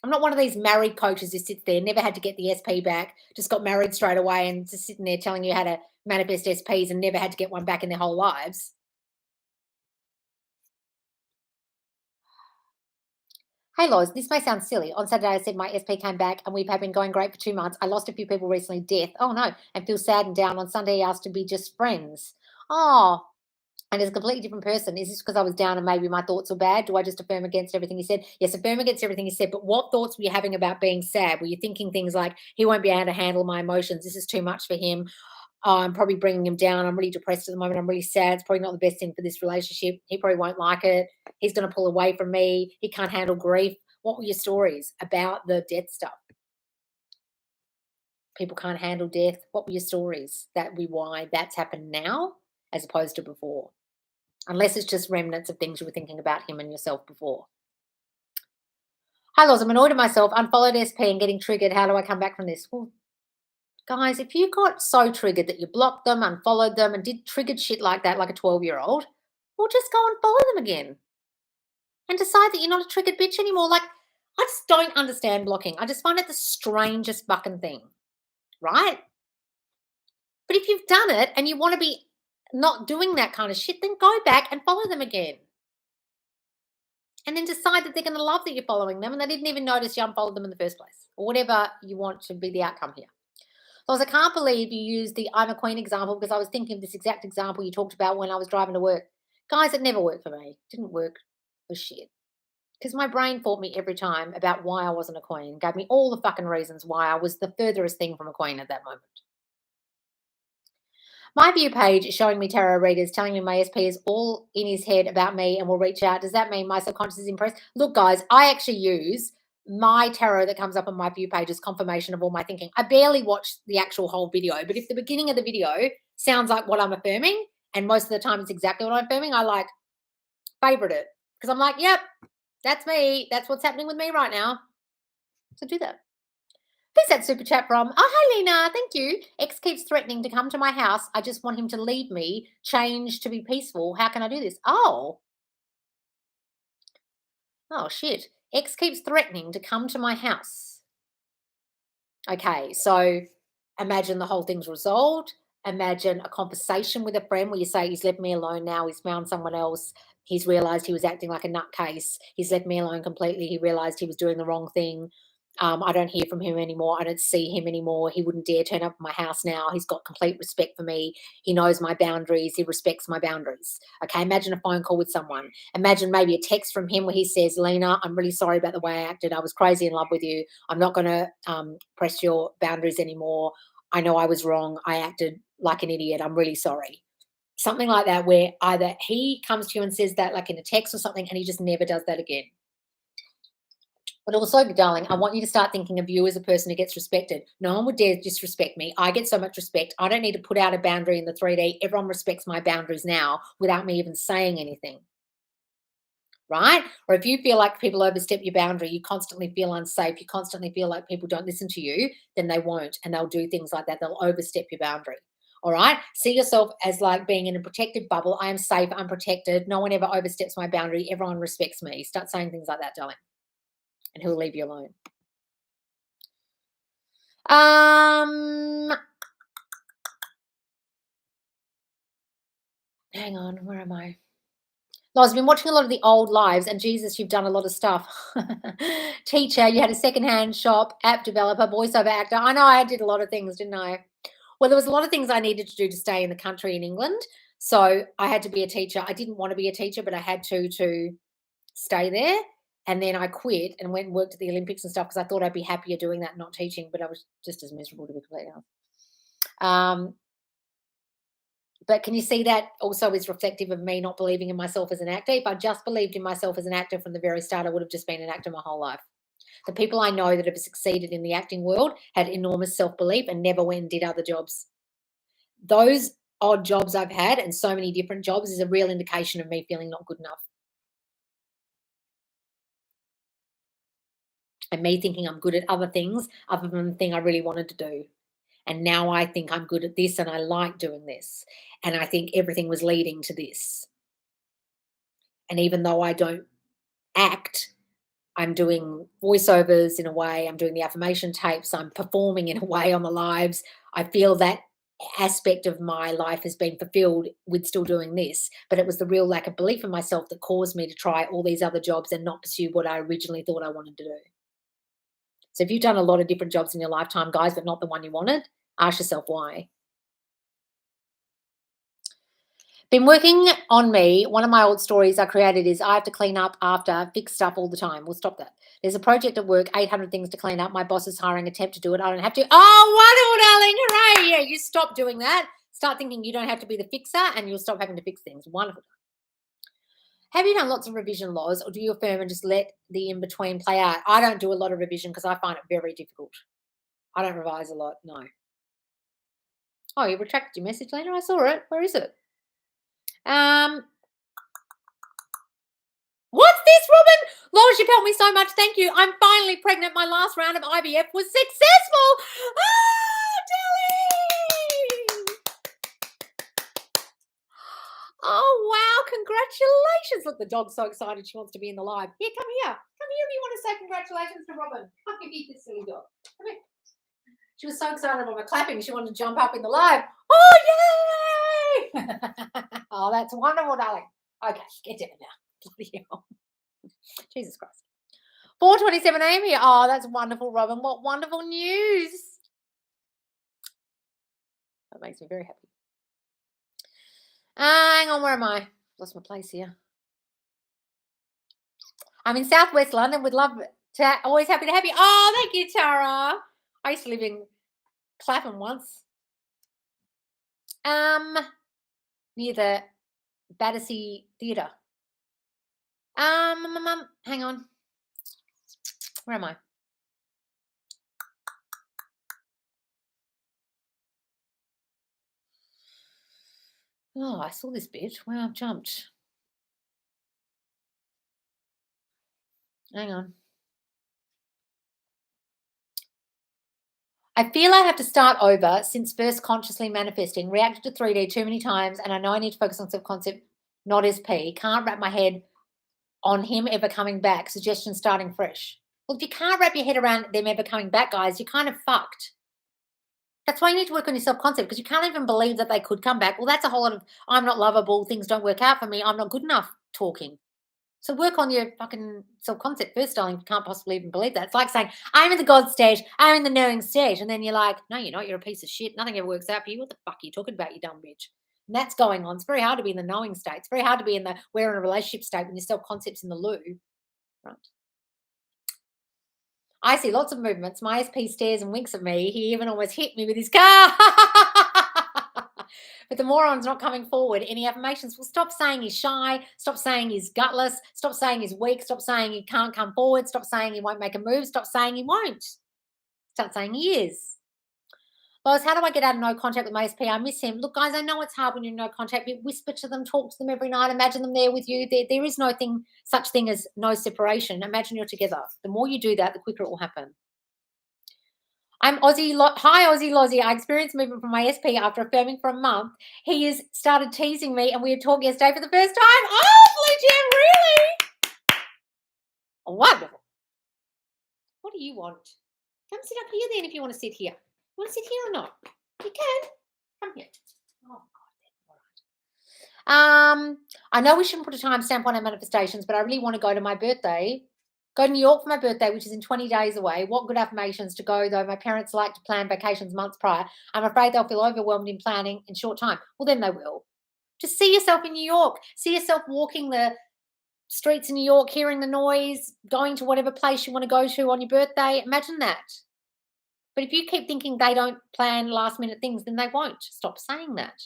I'm not one of these married coaches who sits there, never had to get the SP back, just got married straight away and just sitting there telling you how to manifest SPs and never had to get one back in their whole lives. Hey, Loz, this may sound silly. On Saturday, I said my SP came back and we've been going great for 2 months. I lost a few people recently, death. Oh, no. And feel sad and down. On Sunday, he asked to be just friends. Oh, and is a completely different person. Is this because I was down and maybe my thoughts were bad? Do I just affirm against everything he said? Yes, affirm against everything he said. But what thoughts were you having about being sad? Were you thinking things like, he won't be able to handle my emotions. This is too much for him. Oh, I'm probably bringing him down. I'm really depressed at the moment. I'm really sad. It's probably not the best thing for this relationship. He probably won't like it. He's going to pull away from me. He can't handle grief. What were your stories about the death stuff? People can't handle death. What were your stories? That be why that's happened now as opposed to before. Unless it's just remnants of things you were thinking about him and yourself before. Hi, Loz, I'm annoyed at myself, unfollowed SP and getting triggered. How do I come back from this? Well, guys, if you got so triggered that you blocked them, unfollowed them, and did triggered shit like that, like a 12-year-old, well, just go and follow them again. And decide that you're not a triggered bitch anymore. Like, I just don't understand blocking. I just find it the strangest fucking thing, right? But if you've done it and you want to be not doing that kind of shit, then go back and follow them again. And then decide that they're going to love that you're following them and they didn't even notice you unfollowed them in the first place, or whatever you want to be the outcome here. So I can't believe you used the I'm a queen example because I was thinking of this exact example you talked about when I was driving to work. Guys, it never worked for me. It didn't work for shit. Because my brain fought me every time about why I wasn't a queen, gave me all the fucking reasons why I was the furthest thing from a queen at that moment. My view page is showing me tarot readers telling me my SP is all in his head about me and will reach out. Does that mean my subconscious is impressed? Look, guys, I actually use my tarot that comes up on my view page as confirmation of all my thinking. I barely watch the actual whole video, but if the beginning of the video sounds like what I'm affirming, and most of the time it's exactly what I'm affirming, I favorite it. Because I'm like, yep, that's me. That's what's happening with me right now. So do that. Who's that super chat from? Oh, hi, Lena. Thank you. X keeps threatening to come to my house. I just want him to leave me, change to be peaceful. How can I do this? Oh, shit. X keeps threatening to come to my house. Okay, so imagine the whole thing's resolved. Imagine a conversation with a friend where you say, he's left me alone now. He's found someone else. He's realized he was acting like a nutcase. He's left me alone completely. He realized he was doing the wrong thing. I don't hear from him anymore. I don't see him anymore. He wouldn't dare turn up at my house now. He's got complete respect for me. He knows my boundaries. He respects my boundaries. Okay, imagine a phone call with someone. Imagine maybe a text from him where he says, Lena, I'm really sorry about the way I acted. I was crazy in love with you. I'm not going to press your boundaries anymore. I know I was wrong. I acted like an idiot. I'm really sorry. Something like that, where either he comes to you and says that like in a text or something, and he just never does that again. But also, darling, I want you to start thinking of you as a person who gets respected. No one would dare disrespect me. I get so much respect. I don't need to put out a boundary in the 3D. Everyone respects my boundaries now without me even saying anything. Right? Or if you feel like people overstep your boundary, you constantly feel unsafe, you constantly feel like people don't listen to you, then they won't. And they'll do things like that. They'll overstep your boundary. All right. See yourself as like being in a protective bubble. I am safe. I'm protected. No one ever oversteps my boundary. Everyone respects me. Start saying things like that, darling. And he'll leave you alone. Hang on, where am I? I've been watching a lot of the old lives, and Jesus, you've done a lot of stuff. Teacher, you had a secondhand shop, app developer, voiceover actor. I know I did a lot of things, didn't I? Well, there was a lot of things I needed to do to stay in the country in England. So I had to be a teacher. I didn't want to be a teacher, but I had to stay there. And then I quit and went and worked at the Olympics and stuff because I thought I'd be happier doing that, not teaching, but I was just as miserable, to be completely honest. But can you see that also is reflective of me not believing in myself as an actor? If I just believed in myself as an actor from the very start, I would have just been an actor my whole life. The people I know that have succeeded in the acting world had enormous self-belief and never went and did other jobs. Those odd jobs I've had and so many different jobs is a real indication of me feeling not good enough. And me thinking I'm good at other things other than the thing I really wanted to do. And now I think I'm good at this and I like doing this. And I think everything was leading to this. And even though I don't act, I'm doing voiceovers in a way, I'm doing the affirmation tapes, I'm performing in a way on the lives. I feel that aspect of my life has been fulfilled with still doing this. But it was the real lack of belief in myself that caused me to try all these other jobs and not pursue what I originally thought I wanted to do. So if you've done a lot of different jobs in your lifetime, guys, but not the one you wanted, ask yourself why. Been working on me. One of my old stories I created is I have to clean up after, fix stuff all the time. We'll stop that. There's a project at work, 800 things to clean up. My boss is hiring a temp to do it. I don't have to. Oh, wonderful, darling. Hooray. Yeah, you stop doing that. Start thinking you don't have to be the fixer and you'll stop having to fix things. Wonderful. Have you done lots of revision laws or do you affirm and just let the in-between play out? I don't do a lot of revision because I find it very difficult. I don't revise a lot, no. Oh, you retracted your message, Lena? I saw it. Where is it? What's this, Robin? Laura, you've helped me so much. Thank you. I'm finally pregnant. My last round of IVF was successful. Oh, darling. Oh, wow. Congratulations. Look, the dog's so excited. She wants to be in the live. Here, come here. Come here if you want to say congratulations to Robin. Come here, eat this silly dog. Come here. She was so excited about my clapping. She wanted to jump up in the live. Oh, yay. Oh, that's wonderful, darling. Okay, get down now. Bloody hell. Jesus Christ. 4:27 a.m. here. Oh, that's wonderful, Robin. What wonderful news. That makes me very happy. Hang on, where am I? Lost my place here. I'm in Southwest London. Would love to. Always happy to have you. Oh, thank you, Tara. I used to live in Clapham once. Near the Battersea Theatre. Hang on. Where am I? Oh, I saw this bit. Wow, I've jumped. Hang on. I feel I have to start over since first consciously manifesting, reacted to 3D too many times, and I know I need to focus on self-concept, not SP. Can't wrap my head on him ever coming back. Suggestion starting fresh. Well, if you can't wrap your head around them ever coming back, guys, you're kind of fucked. That's why you need to work on your self-concept, because you can't even believe that they could come back. Well, that's a whole lot of I'm not lovable, things don't work out for me, I'm not good enough talking. So work on your fucking self-concept first, darling. You can't possibly even believe that. It's like saying, I'm in the God stage, I'm in the knowing stage. And then you're like, no, you're not. You're a piece of shit. Nothing ever works out for you. What the fuck are you talking about, you dumb bitch? And that's going on. It's very hard to be in the knowing state. It's very hard to be in the we're in a relationship state when your self-concept's in the loo. Right. I see lots of movements. My SP stares and winks at me. He even almost hit me with his car. But the moron's not coming forward. Any affirmations? Well, stop saying he's shy. Stop saying he's gutless. Stop saying he's weak. Stop saying he can't come forward. Stop saying he won't make a move. Stop saying he won't. Start saying he is. Lois, how do I get out of no contact with my SP? I miss him. Look, guys, I know it's hard when you're in no contact, but whisper to them, talk to them every night. Imagine them there with you. There is no such thing as no separation. Imagine you're together. The more you do that, the quicker it will happen. I'm Aussie. Hi, Aussie Lozzie. I experienced movement from my SP after affirming for a month. He has started teasing me, and we had talked yesterday for the first time. Oh, Blue Jam, really? Wonderful. What do you want? Come sit up here then if you want to sit here. You want to sit here or not? You can. Come here. Oh, God. All right. I know we shouldn't put a timestamp on our manifestations, but I really want to go to my birthday. Go to New York for my birthday, which is in 20 days away. What good affirmations to go, though? My parents like to plan vacations months prior. I'm afraid they'll feel overwhelmed in planning in short time. Well, then they will. Just see yourself in New York. See yourself walking the streets in New York, hearing the noise, going to whatever place you want to go to on your birthday. Imagine that. But if you keep thinking they don't plan last-minute things, then they won't. Stop saying that.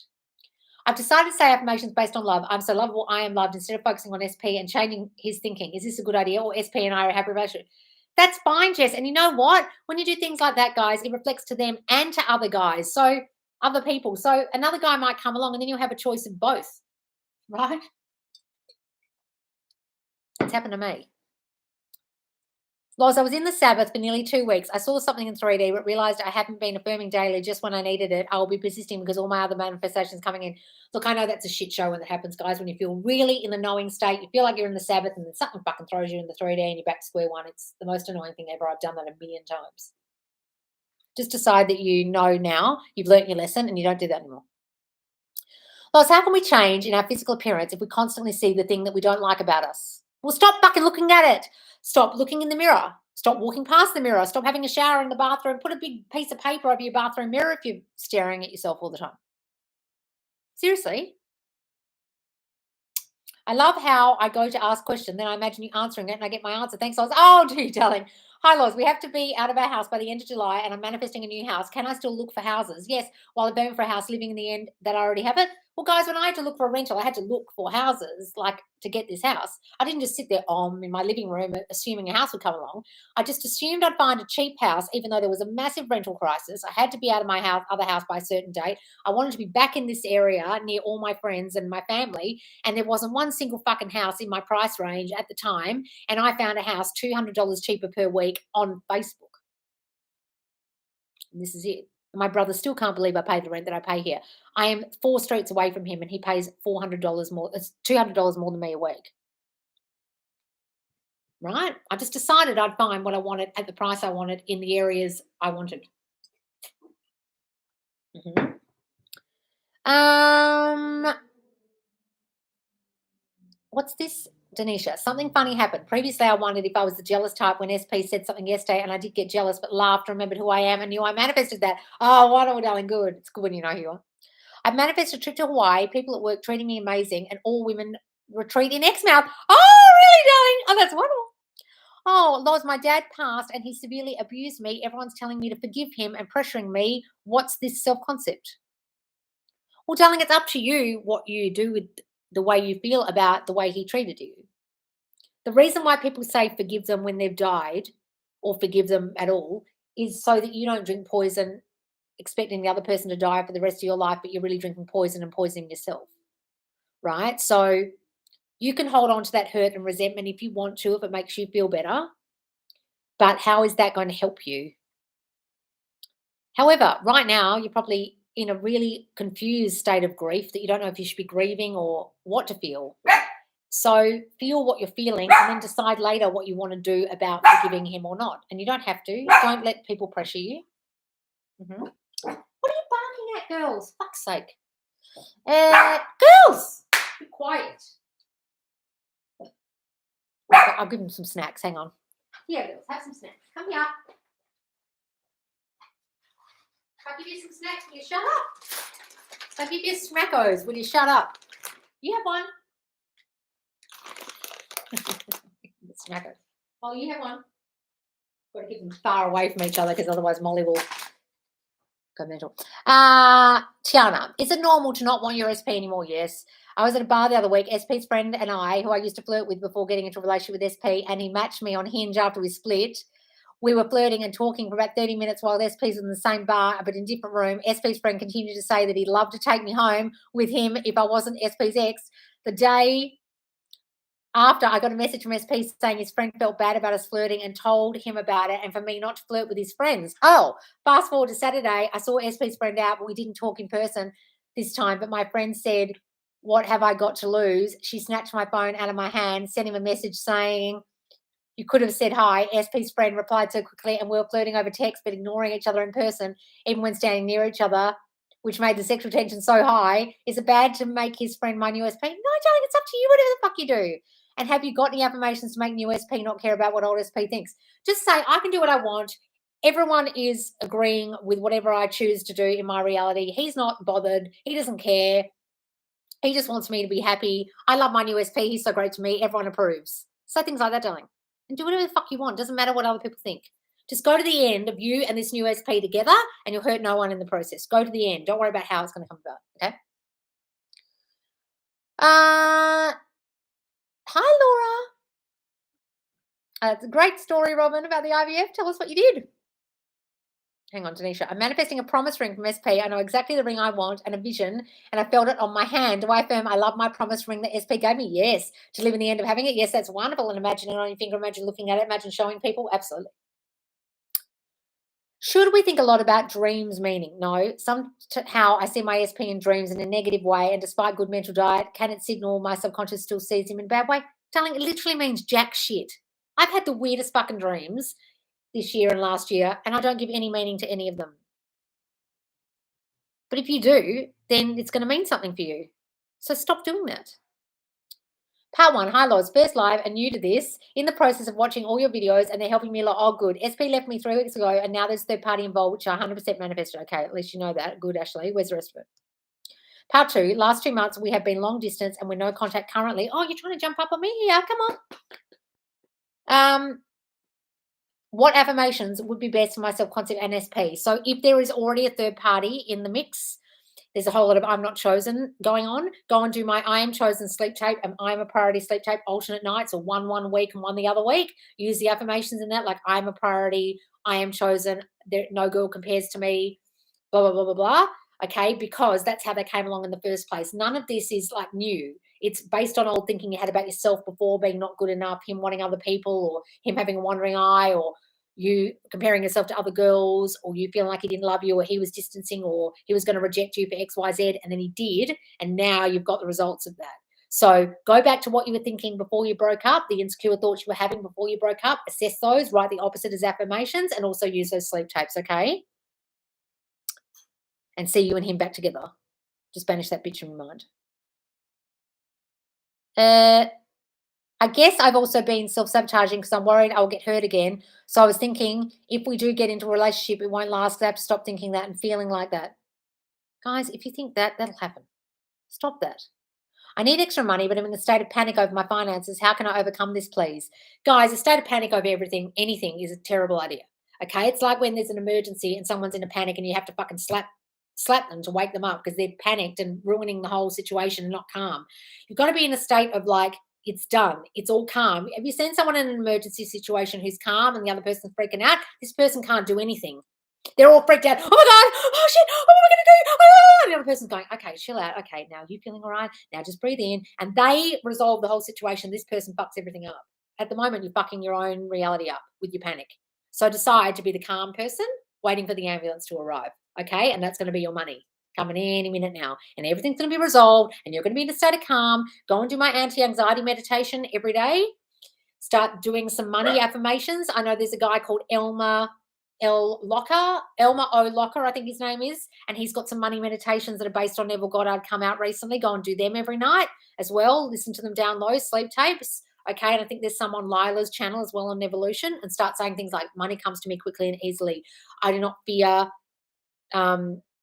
I've decided to say affirmations based on love. I'm so lovable, I am loved, instead of focusing on SP and changing his thinking. Is this a good idea? Or SP and I are a happy relationship? That's fine, Jess. And you know what? When you do things like that, guys, it reflects to them and to other guys. So other people. So another guy might come along and then you'll have a choice of both. Right? It's happened to me. Loz, I was in the Sabbath for nearly 2 weeks. I saw something in 3D, but realized I haven't been affirming daily just when I needed it. I will be persisting because all my other manifestations coming in. Look, I know that's a shit show when that happens, guys. When you feel really in the knowing state, you feel like you're in the Sabbath and then something fucking throws you in the 3D and you're back to square one. It's the most annoying thing ever. I've done that a million times. Just decide that you know now, you've learnt your lesson and you don't do that anymore. Loz, how can we change in our physical appearance if we constantly see the thing that we don't like about us? Well, stop fucking looking at it. Stop looking in the mirror. Stop walking past the mirror. Stop having a shower in the bathroom. Put a big piece of paper over your bathroom mirror if you're staring at yourself all the time. Seriously. I love how I go to ask a question, then I imagine you answering it and I get my answer. Thanks, Loz. Oh, do you, darling? Hi, Loz. We have to be out of our house by the end of July and I'm manifesting a new house. Can I still look for houses? Yes, while I'm going for a house, living in the end that I already have it. Well, guys, when I had to look for a rental, I had to look for houses, like to get this house. I didn't just sit there in my living room assuming a house would come along. I just assumed I'd find a cheap house, even though there was a massive rental crisis. I had to be out of my other house by a certain date. I wanted to be back in this area near all my friends and my family, and there wasn't one single fucking house in my price range at the time, and I found a house $200 cheaper per week on Facebook. And this is it. My brother still can't believe I pay the rent that I pay here. I am 4 streets away from him and he pays $400 more. It's $200 more than me a week. Right? I just decided I'd find what I wanted at the price I wanted in the areas I wanted. What's this? Denisha, something funny happened. Previously, I wondered if I was the jealous type when SP said something yesterday and I did get jealous but laughed, remembered who I am and knew I manifested that. Oh, wonderful, darling, good. It's good when you know who you are. I've manifested a trip to Hawaii, people at work treating me amazing, and all women retreat in X mouth. Oh, really, darling? Oh, that's wonderful. Oh, Loz, my dad passed and he severely abused me. Everyone's telling me to forgive him and pressuring me. What's this self-concept? Well, darling, it's up to you what you do with the way you feel about the way he treated you. The reason why people say forgive them when they've died or forgive them at all is so that you don't drink poison expecting the other person to die for the rest of your life, but you're really drinking poison and poisoning yourself, right? So you can hold on to that hurt and resentment if you want to, if it makes you feel better. But how is that going to help you? However, right now, you're probably in a really confused state of grief that you don't know if you should be grieving or what to feel. So feel what you're feeling and then decide later what you want to do about forgiving him or not. And you don't have to. Don't let people pressure you. What are you barking at, girls? Fuck's sake. Girls, be quiet. I'll give them some snacks. Hang on. Here, girls, have some snacks. Come here. If I give you some snacks, will you shut up? If I give you smackos, will you shut up? You have one. Smackos. Oh, you have one. Got to keep them far away from each other because otherwise Molly will go mental. Tiana, is it normal to not want your SP anymore? Yes. I was at a bar the other week. SP's friend and I, who I used to flirt with before getting into a relationship with SP, and he matched me on Hinge after we split. We were flirting and talking for about 30 minutes while SP's was in the same bar but in different room. SP's friend continued to say that he'd love to take me home with him if I wasn't SP's ex. The day after, I got a message from SP saying his friend felt bad about us flirting and told him about it and for me not to flirt with his friends. Oh, fast forward to Saturday, I saw SP's friend out, but we didn't talk in person this time. But my friend said, what have I got to lose? She snatched my phone out of my hand, sent him a message saying, you could have said hi. SP's friend replied so quickly and we were flirting over text but ignoring each other in person, even when standing near each other, which made the sexual tension so high. Is it bad to make his friend my new SP? No, darling, it's up to you, whatever the fuck you do. And have you got any affirmations to make new SP not care about what old SP thinks? Just say, I can do what I want. Everyone is agreeing with whatever I choose to do in my reality. He's not bothered. He doesn't care. He just wants me to be happy. I love my new SP. He's so great to me. Everyone approves. Say things like that, darling. And do whatever the fuck you want. Doesn't matter what other people think. Just go to the end of you and this new SP together and you'll hurt no one in the process. Go to the end. Don't worry about how it's going to come about, okay? Hi, Laura. It's a great story, Robin, about the IVF. Tell us what you did. Hang on, Denisha. I'm manifesting a promise ring from SP. I know exactly the ring I want and a vision, and I felt it on my hand. Do I affirm I love my promise ring that SP gave me? Yes. To live in the end of having it? Yes, that's wonderful. And imagine it on your finger. Imagine looking at it. Imagine showing people. Absolutely. Should we think a lot about dreams meaning? No. Somehow I see my SP in dreams in a negative way, and despite good mental diet, can it signal my subconscious still sees him in a bad way? Darling, it literally means jack shit. I've had the weirdest fucking dreams this year and last year, and I don't give any meaning to any of them. But if you do, then it's going to mean something for you. So stop doing that. Part 1, hi Loz, first live and new to this, in the process of watching all your videos and they're helping me a lot. Oh, good. SP left me 3 weeks ago and now there's third party involved, which I 100% manifested. Okay, at least you know that. Good, Ashley. Where's the rest of it? Part 2, last 2 months we have been long distance and we're no contact currently. Oh, you're trying to jump up on me? Yeah, come on. What affirmations would be best for my self-concept and SP? So if there is already a third party in the mix, there's a whole lot of I'm not chosen going on. Go and do my I am chosen sleep tape and I'm a priority sleep tape, alternate nights, or one week and one the other week. Use the affirmations in that, like I'm a priority, I am chosen, there, no girl compares to me, blah, blah, blah, blah, blah. Okay, because that's how they came along in the first place. None of this is like new. It's based on old thinking you had about yourself before, being not good enough, him wanting other people, or him having a wandering eye, or you comparing yourself to other girls, or you feeling like he didn't love you, or he was distancing, or he was going to reject you for XYZ, and then he did, and now you've got the results of that. So go back to what you were thinking before you broke up, the insecure thoughts you were having before you broke up, assess those, write the opposite as affirmations, and also use those sleep tapes, okay? And see you and him back together. Just banish that bitch from your mind. I guess I've also been self-sabotaging because I'm worried I'll get hurt again. So I was thinking if we do get into a relationship, it won't last. I have to stop thinking that and feeling like that. Guys, if you think that, that'll happen. Stop that. I need extra money, but I'm in a state of panic over my finances. How can I overcome this, please? Guys, a state of panic over anything is a terrible idea. Okay, it's like when there's an emergency and someone's in a panic and you have to fucking slap them to wake them up because they're panicked and ruining the whole situation and not calm. You've got to be in a state of like, it's done. It's all calm. Have you seen someone in an emergency situation who's calm and the other person's freaking out? This person can't do anything. They're all freaked out. Oh my God. Oh shit. What am I going to do? Oh, and the other person's going, okay, chill out. Okay, now you feeling all right? Now just breathe in. And they resolve the whole situation. This person fucks everything up. At the moment, you're fucking your own reality up with your panic. So decide to be the calm person waiting for the ambulance to arrive. Okay, and that's going to be your money coming any minute now, and everything's going to be resolved, and you're going to be in a state of calm. Go and do my anti-anxiety meditation every day. Start doing some money affirmations. I know there's a guy called Elmer O. Locker, I think his name is, and he's got some money meditations that are based on Neville Goddard come out recently. Go and do them every night as well. Listen to them down low, sleep tapes. Okay, and I think there's some on Lila's channel as well on Evolution, and start saying things like, money comes to me quickly and easily. I do not fear.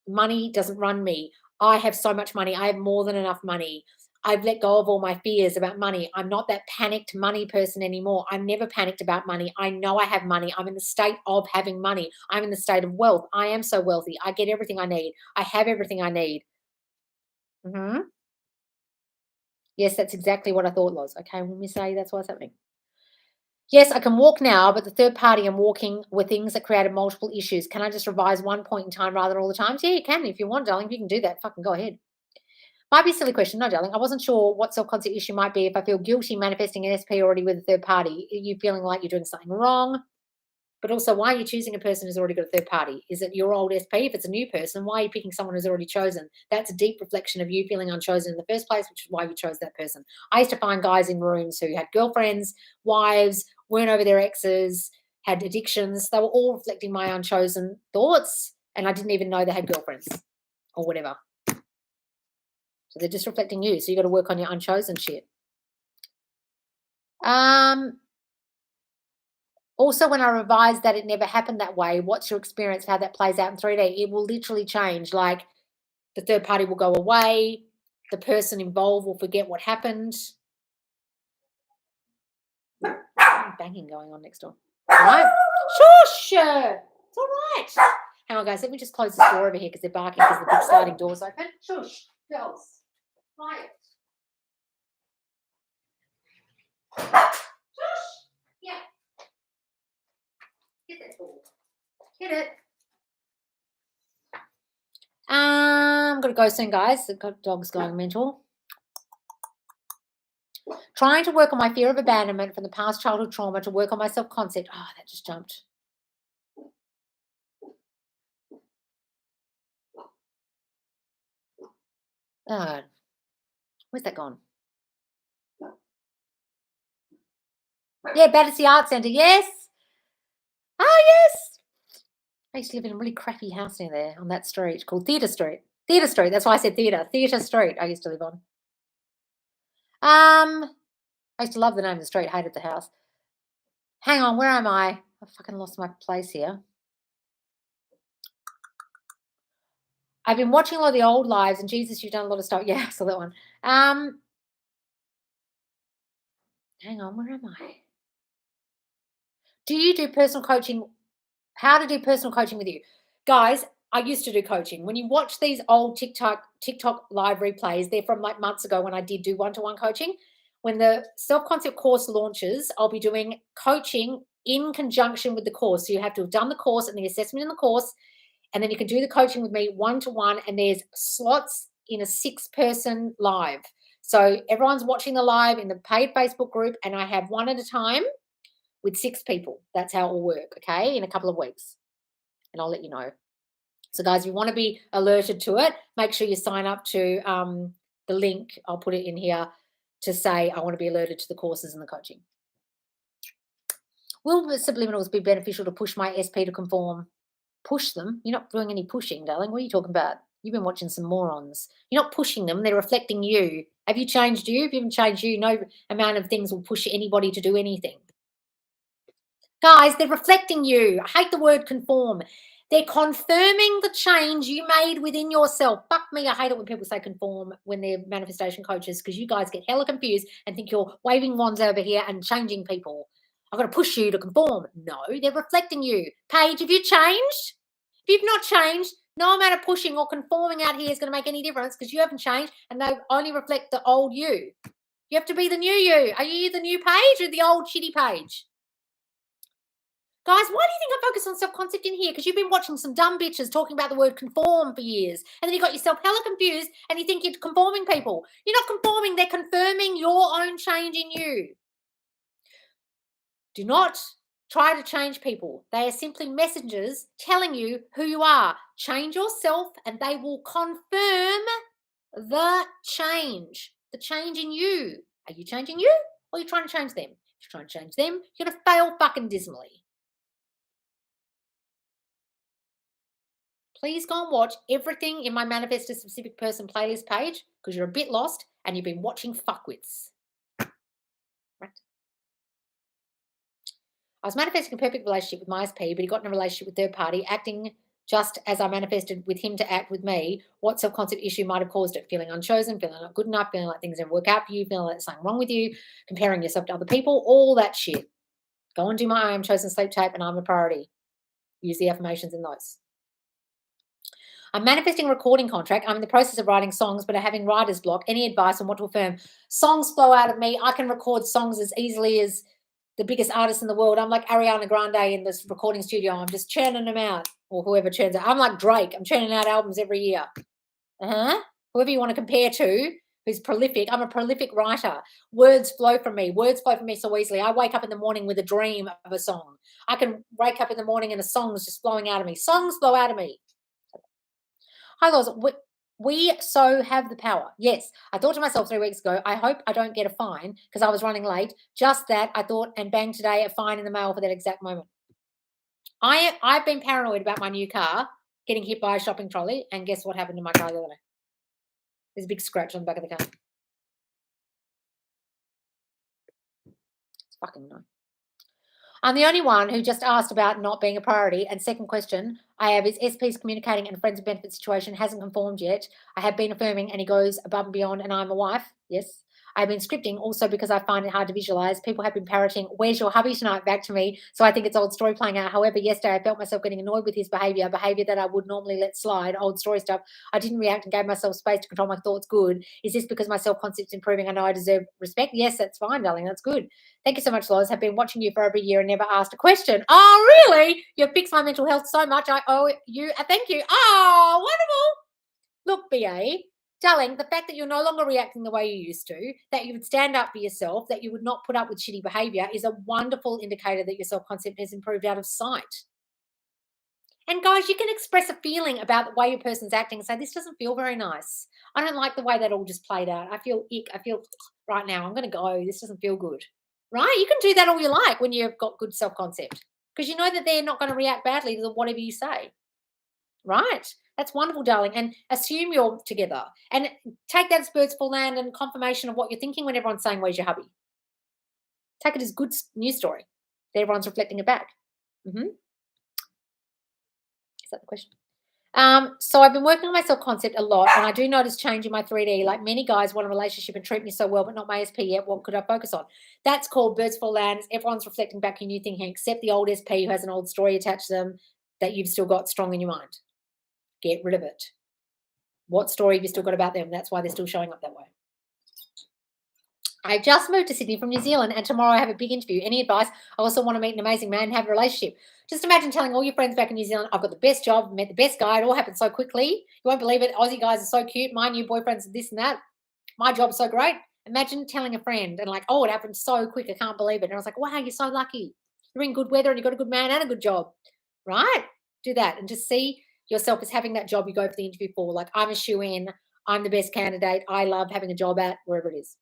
Money doesn't run me. I have so much money. I have more than enough money. I've let go of all my fears about money. I'm not that panicked money person anymore. I'm never panicked about money. I know I have money. I'm in the state of having money. I'm in the state of wealth. I am so wealthy. I get everything I need. I have everything I need. Yes, that's exactly what I thought was. Okay, let me say that's what's happening. Yes, I can walk now, but the third party I'm walking were things that created multiple issues. Can I just revise one point in time rather than all the times? Yeah, you can if you want, darling. If you can do that, fucking go ahead. Might be a silly question. No, darling. I wasn't sure what self-concept issue might be if I feel guilty manifesting an SP already with a third party. Are you feeling like you're doing something wrong? But also, why are you choosing a person who's already got a third party? Is it your old SP? If it's a new person, why are you picking someone who's already chosen? That's a deep reflection of you feeling unchosen in the first place, which is why you chose that person. I used to find guys in rooms who had girlfriends, wives, weren't over their exes, had addictions. They were all reflecting my unchosen thoughts, and I didn't even know they had girlfriends or whatever. So they're just reflecting you. So you got to work on your unchosen shit. Also, when I revised that it never happened that way, what's your experience of how that plays out in 3D? It will literally change. Like the third party will go away. The person involved will forget what happened. Banging going on next door. All right. Shush. It's all right. Hang on, guys. Let me just close this door over here because they're barking because the big sliding door's open. Shush. Girls. Quiet. Shush. Yeah. Get that ball. Get it. I'm going to go soon, guys. The dog's going mental. Trying to work on my fear of abandonment from the past childhood trauma to work on my self-concept. Oh, that just jumped. Oh, where's that gone? Yeah, Battersea Art Centre. Yes. Oh, yes. I used to live in a really crappy house near there on that street called Theatre Street. Theatre Street. That's why I said theatre. Theatre Street I used to live on. I used to love the name of the street. Hated the house. Hang on. Where am I? I fucking lost my place here. I've been watching a lot of the old lives, and Jesus, you've done a lot of stuff. Yeah, I saw that one. Hang on. Where am I? Do you do personal coaching? How to do personal coaching with you? Guys, I used to do coaching. When you watch these old TikTok live replays, they're from like months ago when I did do one-to-one coaching. When the self-concept course launches, I'll be doing coaching in conjunction with the course. So you have to have done the course and the assessment in the course, and then you can do the coaching with me one-to-one, and there's slots in a 6-person live. So everyone's watching the live in the paid Facebook group, and I have one at a time with 6 people. That's how it will work, okay, in a couple of weeks. And I'll let you know. So, guys, if you want to be alerted to it, make sure you sign up to the link. I'll put it in here to say I want to be alerted to the courses and the coaching. Will the subliminals be beneficial to push my SP to conform? Push them? You're not doing any pushing, darling. What are you talking about? You've been watching some morons. You're not pushing them. They're reflecting you. Have you changed you? If you haven't changed you, no amount of things will push anybody to do anything. Guys, they're reflecting you. I hate the word conform. They're confirming the change you made within yourself. Fuck me, I hate it when people say conform when they're manifestation coaches because you guys get hella confused and think you're waving wands over here and changing people. I've got to push you to conform. No, they're reflecting you. Paige, have you changed? If you've not changed, no amount of pushing or conforming out here is going to make any difference because you haven't changed and they only reflect the old you. You have to be the new you. Are you the new Paige or the old shitty Paige? Guys, why do you think I focus on self-concept in here? Because you've been watching some dumb bitches talking about the word conform for years. And then you got yourself hella confused and you think you're conforming people. You're not conforming. They're confirming your own change in you. Do not try to change people. They are simply messengers telling you who you are. Change yourself and they will confirm the change in you. Are you changing you or are you trying to change them? If you're trying to change them, you're going to fail fucking dismally. Please go and watch everything in my Manifest a Specific Person playlist page because you're a bit lost and you've been watching fuckwits. Right? I was manifesting a perfect relationship with my SP, but he got in a relationship with third party, acting just as I manifested with him to act with me. What self-concept issue might have caused it? Feeling unchosen, feeling not good enough, feeling like things don't work out for you, feeling like there's something wrong with you, comparing yourself to other people, all that shit. Go and do my I am chosen sleep tape and I'm a priority. Use the affirmations in those. I'm manifesting a recording contract. I'm in the process of writing songs, but I'm having writer's block. Any advice on what to affirm? Songs flow out of me. I can record songs as easily as the biggest artist in the world. I'm like Ariana Grande in this recording studio. I'm just churning them out, or whoever churns out. I'm like Drake. I'm churning out albums every year. Whoever you want to compare to, who's prolific. I'm a prolific writer. Words flow from me. Words flow from me so easily. I wake up in the morning with a dream of a song. I can wake up in the morning and a song is just flowing out of me. Songs flow out of me. Hi, Laws. We so have the power. Yes, I thought to myself 3 weeks ago, I hope I don't get a fine because I was running late. Just that I thought, and bang, today a fine in the mail for that exact moment. I've been paranoid about my new car getting hit by a shopping trolley, and guess what happened to my car the other day? There's a big scratch on the back of the car. It's fucking annoying. I'm the only one who just asked about not being a priority. And second question I have is SP's communicating and friends with benefit situation hasn't conformed yet. I have been affirming and he goes above and beyond and I'm a wife. Yes. I've been scripting also because I find it hard to visualize. People have been parroting, where's your hubby tonight, back to me. So I think it's old story playing out. However, yesterday I felt myself getting annoyed with his behavior that I would normally let slide, old story stuff. I didn't react and gave myself space to control my thoughts. Good. Is this because my self-concept's improving? I know I deserve respect. Yes, that's fine, darling. That's good. Thank you so much, Loz. I've been watching you for over a year and never asked a question. Oh, really? You fixed my mental health so much. I owe you a thank you. Oh, wonderful. Look, BA, darling, the fact that you're no longer reacting the way you used to, that you would stand up for yourself, that you would not put up with shitty behavior is a wonderful indicator that your self-concept has improved out of sight. And guys, you can express a feeling about the way your person's acting and say, this doesn't feel very nice. I don't like the way that all just played out. I feel ick. I feel right now, I'm going to go. This doesn't feel good. Right? You can do that all you like when you've got good self-concept because you know that they're not going to react badly to whatever you say. Right? That's wonderful, darling. And assume you're together and take that as birds for land and confirmation of what you're thinking when everyone's saying, where's your hubby? Take it as good news story that everyone's reflecting it back. Is that the question? So I've been working on my self-concept a lot and I do notice change in my 3D. Like many guys want a relationship and treat me so well, but not my SP yet. What could I focus on? That's called birds for land. Everyone's reflecting back your new thinking, except the old SP who has an old story attached to them that you've still got strong in your mind. Get rid of it. What story have you still got about them? That's why they're still showing up that way. I just moved to Sydney from New Zealand and tomorrow I have a big interview. Any advice? I also want to meet an amazing man and have a relationship. Just imagine telling all your friends back in New Zealand, I've got the best job, met the best guy. It all happened so quickly. You won't believe it. Aussie guys are so cute. My new boyfriend's this and that. My job's so great. Imagine telling a friend and like, oh, it happened so quick. I can't believe it. And I was like, wow, you're so lucky. You're in good weather and you've got a good man and a good job. Right? Do that and just see yourself as having that job you go for the interview for. Like, I'm a shoe-in. I'm the best candidate. I love having a job at wherever it is.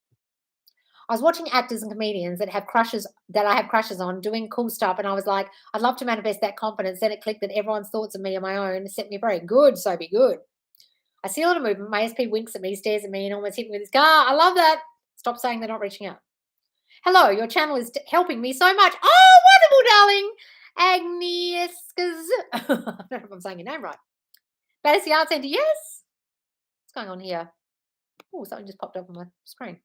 I was watching actors and comedians that I have crushes on doing cool stuff. And I was like, I'd love to manifest that confidence. Then it clicked that everyone's thoughts of me are my own. Set me free. Good. So be good. I see a lot of movement. My SP winks at me, stares at me and almost hit me with his car. I love that. Stop saying they're not reaching out. Hello. Your channel is helping me so much. Oh, wonderful, darling. Agnieszka's. I don't know if I'm saying your name right. Fantasy Art Centre, yes. What's going on here? Oh, something just popped up on my screen.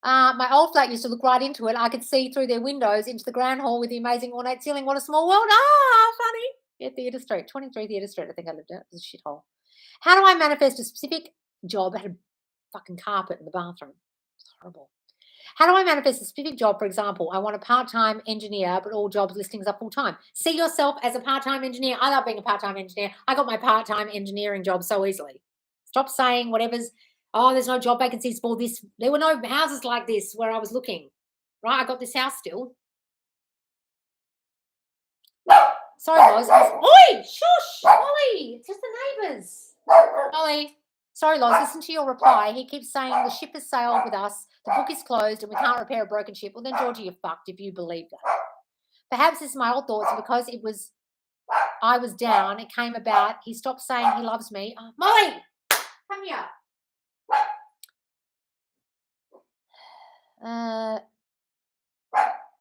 My old flat used to look right into it. I could see through their windows into the grand hall with the amazing ornate ceiling. What a small world. Ah, funny. Yeah, Theatre Street, 23 Theatre Street. I think I lived at. It was a shithole. How do I manifest a specific job? I had a fucking carpet in the bathroom. It's horrible. How do I manifest a specific job? For example, I want a part-time engineer, but all jobs listings are full-time. See yourself as a part-time engineer. I love being a part-time engineer. I got my part-time engineering job so easily. Stop saying whatever's, oh, there's no job vacancies for this. There were no houses like this where I was looking. Right? I got this house still. Sorry, Loz. Oi, shush, Ollie. It's just the neighbours. Ollie. Sorry, Loz, listen to your reply. He keeps saying the ship has sailed with us, the book is closed, and we can't repair a broken ship. Well, then, Georgie, you're fucked if you believe that. Perhaps this is my old thoughts, and because I was down, it came about. He stopped saying he loves me. Oh, Molly, come here.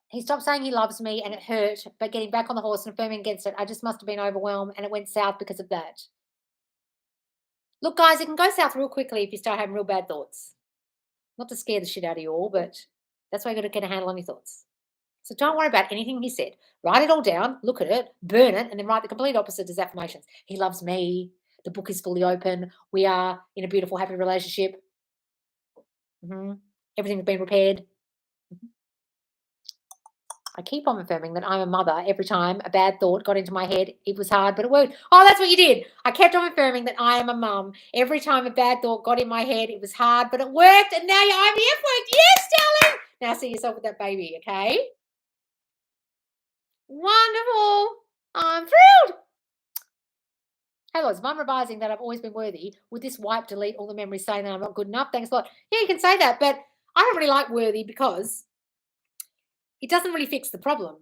He stopped saying he loves me, and it hurt, but getting back on the horse and affirming against it, I just must have been overwhelmed, and it went south because of that. Look, guys, it can go south real quickly if you start having real bad thoughts. Not to scare the shit out of you all, but that's why you got to get a handle on your thoughts. So don't worry about anything he said. Write it all down, look at it, burn it, and then write the complete opposite as affirmations. He loves me. The book is fully open. We are in a beautiful, happy relationship. Everything's been repaired. I keep on affirming that I'm a mother every time a bad thought got into my head. It was hard, but it worked. Oh, that's what you did. I kept on affirming that I am a mum. Every time a bad thought got in my head, it was hard, but it worked. And now your IVF worked. Yes, darling. Now see yourself with that baby, okay? Wonderful. I'm thrilled. Hello, if I'm revising that I've always been worthy, would this wipe delete all the memories saying that I'm not good enough? Thanks a lot. Yeah, you can say that, but I don't really like worthy because it doesn't really fix the problem.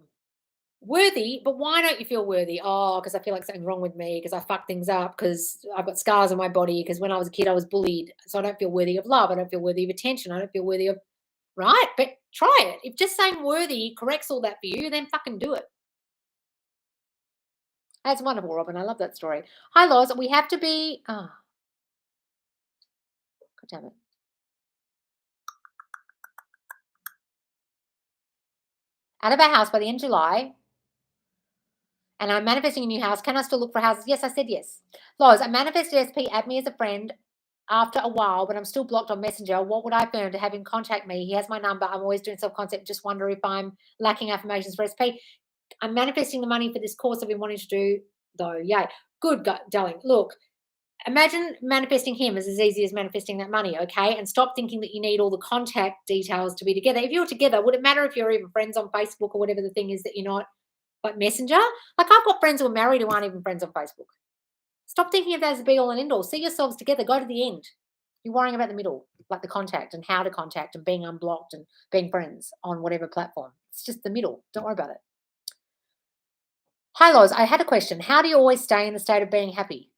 Worthy, but why don't you feel worthy? Oh, because I feel like something's wrong with me, because I fucked things up, because I've got scars on my body, because when I was a kid I was bullied. So I don't feel worthy of love. I don't feel worthy of attention. I don't feel worthy of, right? But try it. If just saying worthy corrects all that for you, then fucking do it. That's wonderful, Robin. I love that story. Hi, Loz. We have to be. Oh, God damn it. Out of our house by the end of July, and I'm manifesting a new house. Can I still look for houses? Yes, I said yes. Loz, I manifested SP. Add me as a friend after a while, but I'm still blocked on Messenger. What would I affirm to have him contact me? He has my number. I'm always doing self-concept. Just wonder if I'm lacking affirmations for SP. I'm manifesting the money for this course I've been wanting to do, though. Yay. Good, darling. Look, imagine manifesting him as easy as manifesting that money, okay? And stop thinking that you need all the contact details to be together. If you're together, would it matter if you're even friends on Facebook or whatever the thing is that you're not, like Messenger? Like, I've got friends who are married who aren't even friends on Facebook. Stop thinking of that as a be all and end all. See yourselves together. Go to the end. You're worrying about the middle, like the contact and how to contact and being unblocked and being friends on whatever platform. It's just the middle. Don't worry about it. Hi, Loz. I had a question. How do you always stay in the state of being happy?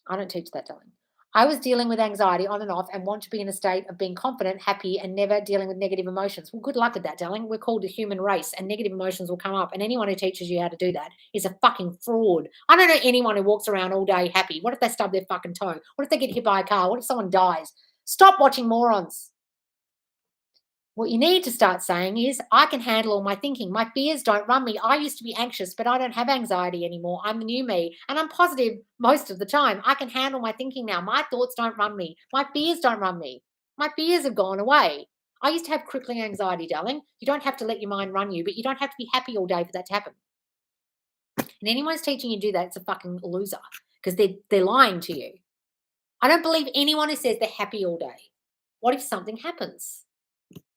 I don't teach that, darling. I was dealing with anxiety on and off and want to be in a state of being confident, happy, and never dealing with negative emotions. Well, good luck with that, darling. We're called the human race, and negative emotions will come up. And anyone who teaches you how to do that is a fucking fraud. I don't know anyone who walks around all day happy. What if they stub their fucking toe? What if they get hit by a car? What if someone dies? Stop watching morons. What you need to start saying is, I can handle all my thinking. My fears don't run me. I used to be anxious, but I don't have anxiety anymore. I'm the new me, and I'm positive most of the time. I can handle my thinking now. My thoughts don't run me. My fears don't run me. My fears have gone away. I used to have crippling anxiety, darling. You don't have to let your mind run you, but you don't have to be happy all day for that to happen. And anyone's teaching you to do that, it's a fucking loser, because they're lying to you. I don't believe anyone who says they're happy all day. What if something happens?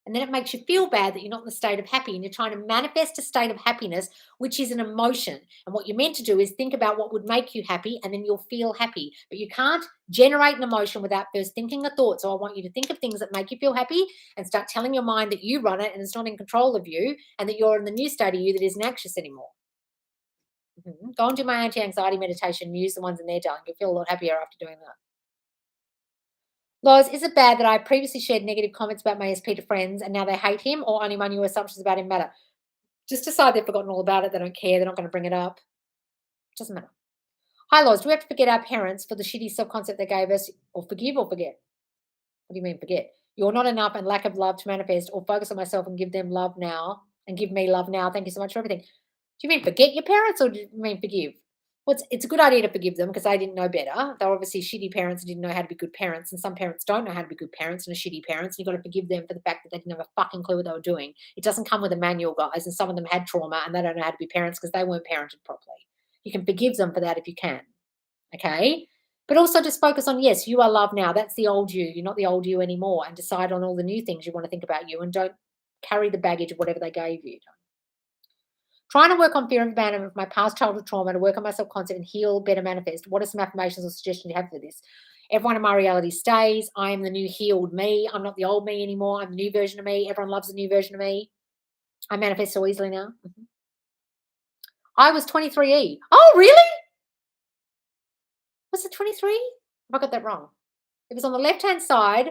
And then it makes you feel bad that you're not in the state of happy, and you're trying to manifest a state of happiness, which is an emotion. And what you're meant to do is think about what would make you happy, and then you'll feel happy. But you can't generate an emotion without first thinking a thought. So I want you to think of things that make you feel happy and start telling your mind that you run it and it's not in control of you, and that you're in the new state of you that isn't anxious anymore. Go and do my anti-anxiety meditation. Use the ones in there, darling. You'll feel a lot happier after doing that. Loz, is it bad that I previously shared negative comments about my SP to friends and now they hate him, or only my new assumptions about him matter? Just decide they've forgotten all about it. They don't care. They're not going to bring it up. Doesn't matter. Hi, Laws. Do we have to forget our parents for the shitty self-concept they gave us, or forgive or forget? What do you mean forget? You're not enough and lack of love to manifest, or focus on myself and give them love now and give me love now. Thank you so much for everything. Do you mean forget your parents, or do you mean forgive? Well, it's a good idea to forgive them because they didn't know better. They were obviously shitty parents and didn't know how to be good parents. And some parents don't know how to be good parents and are shitty parents. And you've got to forgive them for the fact that they didn't have a fucking clue what they were doing. It doesn't come with a manual, guys. And some of them had trauma and they don't know how to be parents because they weren't parented properly. You can forgive them for that if you can. Okay? But also just focus on, yes, you are loved now. That's the old you. You're not the old you anymore. And decide on all the new things you want to think about you and don't carry the baggage of whatever they gave you. Trying to work on fear and abandonment of my past childhood trauma to work on my self-concept and heal, better manifest. What are some affirmations or suggestions you have for this? Everyone in my reality stays. I am the new healed me. I'm not the old me anymore. I'm the new version of me. Everyone loves the new version of me. I manifest so easily now. I was 23E. Oh, really? Was it 23? Have I got that wrong? It was on the left-hand side,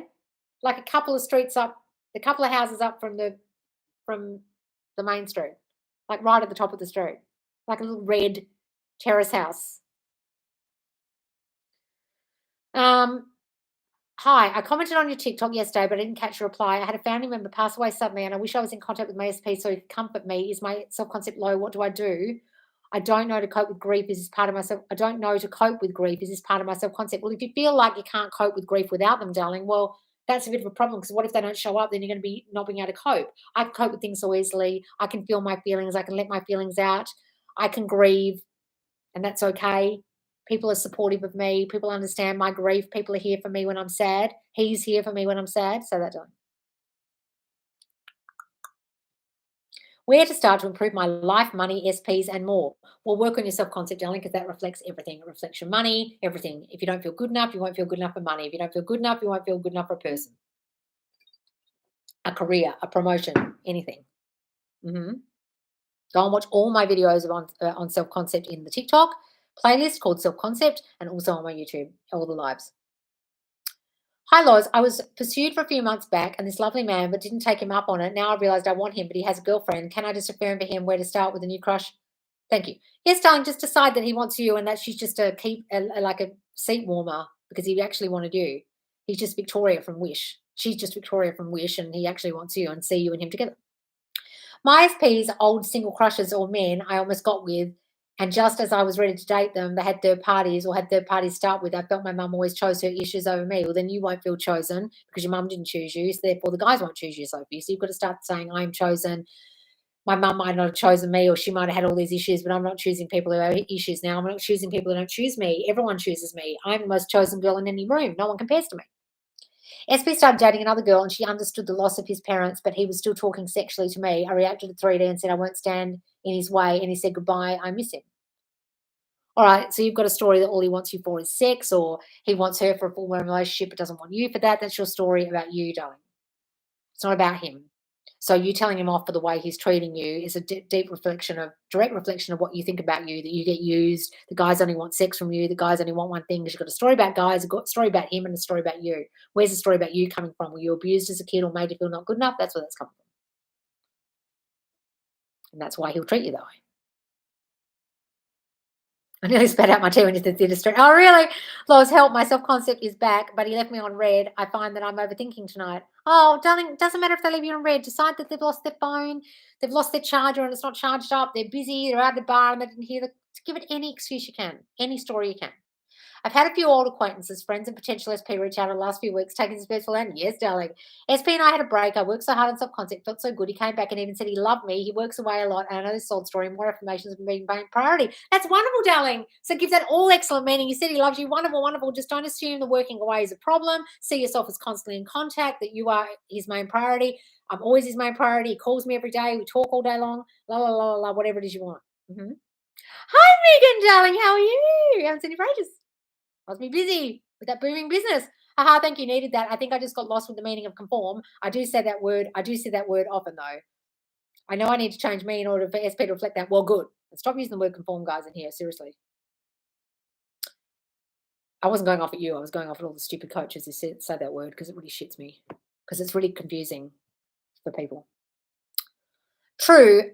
like a couple of streets up, a couple of houses up from the main street. Like right at the top of the street, like a little red terrace house. Hi, I commented on your TikTok yesterday, but I didn't catch your reply. I had a family member pass away suddenly, and I wish I was in contact with my SP so he could comfort me. Is my self-concept low? What do I do? I don't know to cope with grief. Is this part of myself? I don't know to cope with grief. Is this part of my self-concept? Well, if you feel like you can't cope with grief without them, darling, well, that's a bit of a problem because what if they don't show up? Then you're going to be not being able to cope. I can cope with things so easily. I can feel my feelings. I can let my feelings out. I can grieve, and that's okay. People are supportive of me. People understand my grief. People are here for me when I'm sad. He's here for me when I'm sad. So that's on. Where to start to improve my life, money, SPs, and more? Well, work on your self-concept, darling, because that reflects everything. It reflects your money, everything. If you don't feel good enough, you won't feel good enough for money. If you don't feel good enough, you won't feel good enough for a person, a career, a promotion, anything. Go and watch all my videos on self-concept in the TikTok playlist called Self-Concept and also on my YouTube, all the lives. Hi, Loz. I was pursued for a few months back and this lovely man, but didn't take him up on it. Now I've realized I want him, but he has a girlfriend. Can I just affirm for him where to start with a new crush? Thank you. Yes, darling, just decide that he wants you and that she's just a like a seat warmer because he actually wanted you. He's just Victoria from Wish. She's just Victoria from Wish and he actually wants you and see you and him together. My SPs, old single crushes or men I almost got with, and just as I was ready to date them, they had third parties or had third parties start with. I felt my mum always chose her issues over me. Well, then you won't feel chosen because your mum didn't choose you. So therefore the guys won't choose you, Sophie. So you've got to start saying, I'm chosen. My mum might not have chosen me or she might have had all these issues, but I'm not choosing people who have issues now. I'm not choosing people who don't choose me. Everyone chooses me. I'm the most chosen girl in any room. No one compares to me. SP started dating another girl and she understood the loss of his parents, but he was still talking sexually to me. I reacted to 3D and said I won't stand in his way, and he said goodbye, I miss him. All right, so you've got a story that all he wants you for is sex, or he wants her for a full-blown relationship but doesn't want you for that. That's your story about you, darling. It's not about him. So you telling him off for the way he's treating you is a deep reflection of, direct reflection of what you think about you, that you get used, the guys only want sex from you, the guys only want one thing, because you've got a story about guys, you've got a story about him and a story about you. Where's the story about you coming from? Were you abused as a kid or made you feel not good enough? That's where that's coming from. And that's why he'll treat you that way. I nearly spat out my tea when you said theatre street. Oh, really? Lois, help. My self-concept is back, but he left me on red. I find that I'm overthinking tonight. Oh, darling, it doesn't matter if they leave you on red. Decide that they've lost their phone, they've lost their charger and it's not charged up, they're busy, they're out at the bar and they didn't hear the... Give it any excuse you can, any story you can. I've had a few old acquaintances, friends and potential SP reach out in the last few weeks, taking his personal land. Yes, darling. SP and I had a break. I worked so hard on self-concept, felt so good. He came back and even said he loved me. He works away a lot. And I know this old story, more affirmations have been main priority. That's wonderful, darling. So give that all excellent meaning. He said he loves you. Wonderful, wonderful. Just don't assume the working away is a problem. See yourself as constantly in contact, that you are his main priority. I'm always his main priority. He calls me every day. We talk all day long. La, la, la, la, whatever it is you want. Hi, Megan, darling. How are you? I haven't seen you for ages. Must be busy with that booming business. Haha, thank you. Needed that. I think I just got lost with the meaning of conform. I do say that word. I do say that word often, though. I know I need to change me in order for SP to reflect that. Well, good. Stop using the word conform, guys, in here. Seriously. I wasn't going off at you. I was going off at all the stupid coaches who say that word because it really shits me. Because it's really confusing for people. True.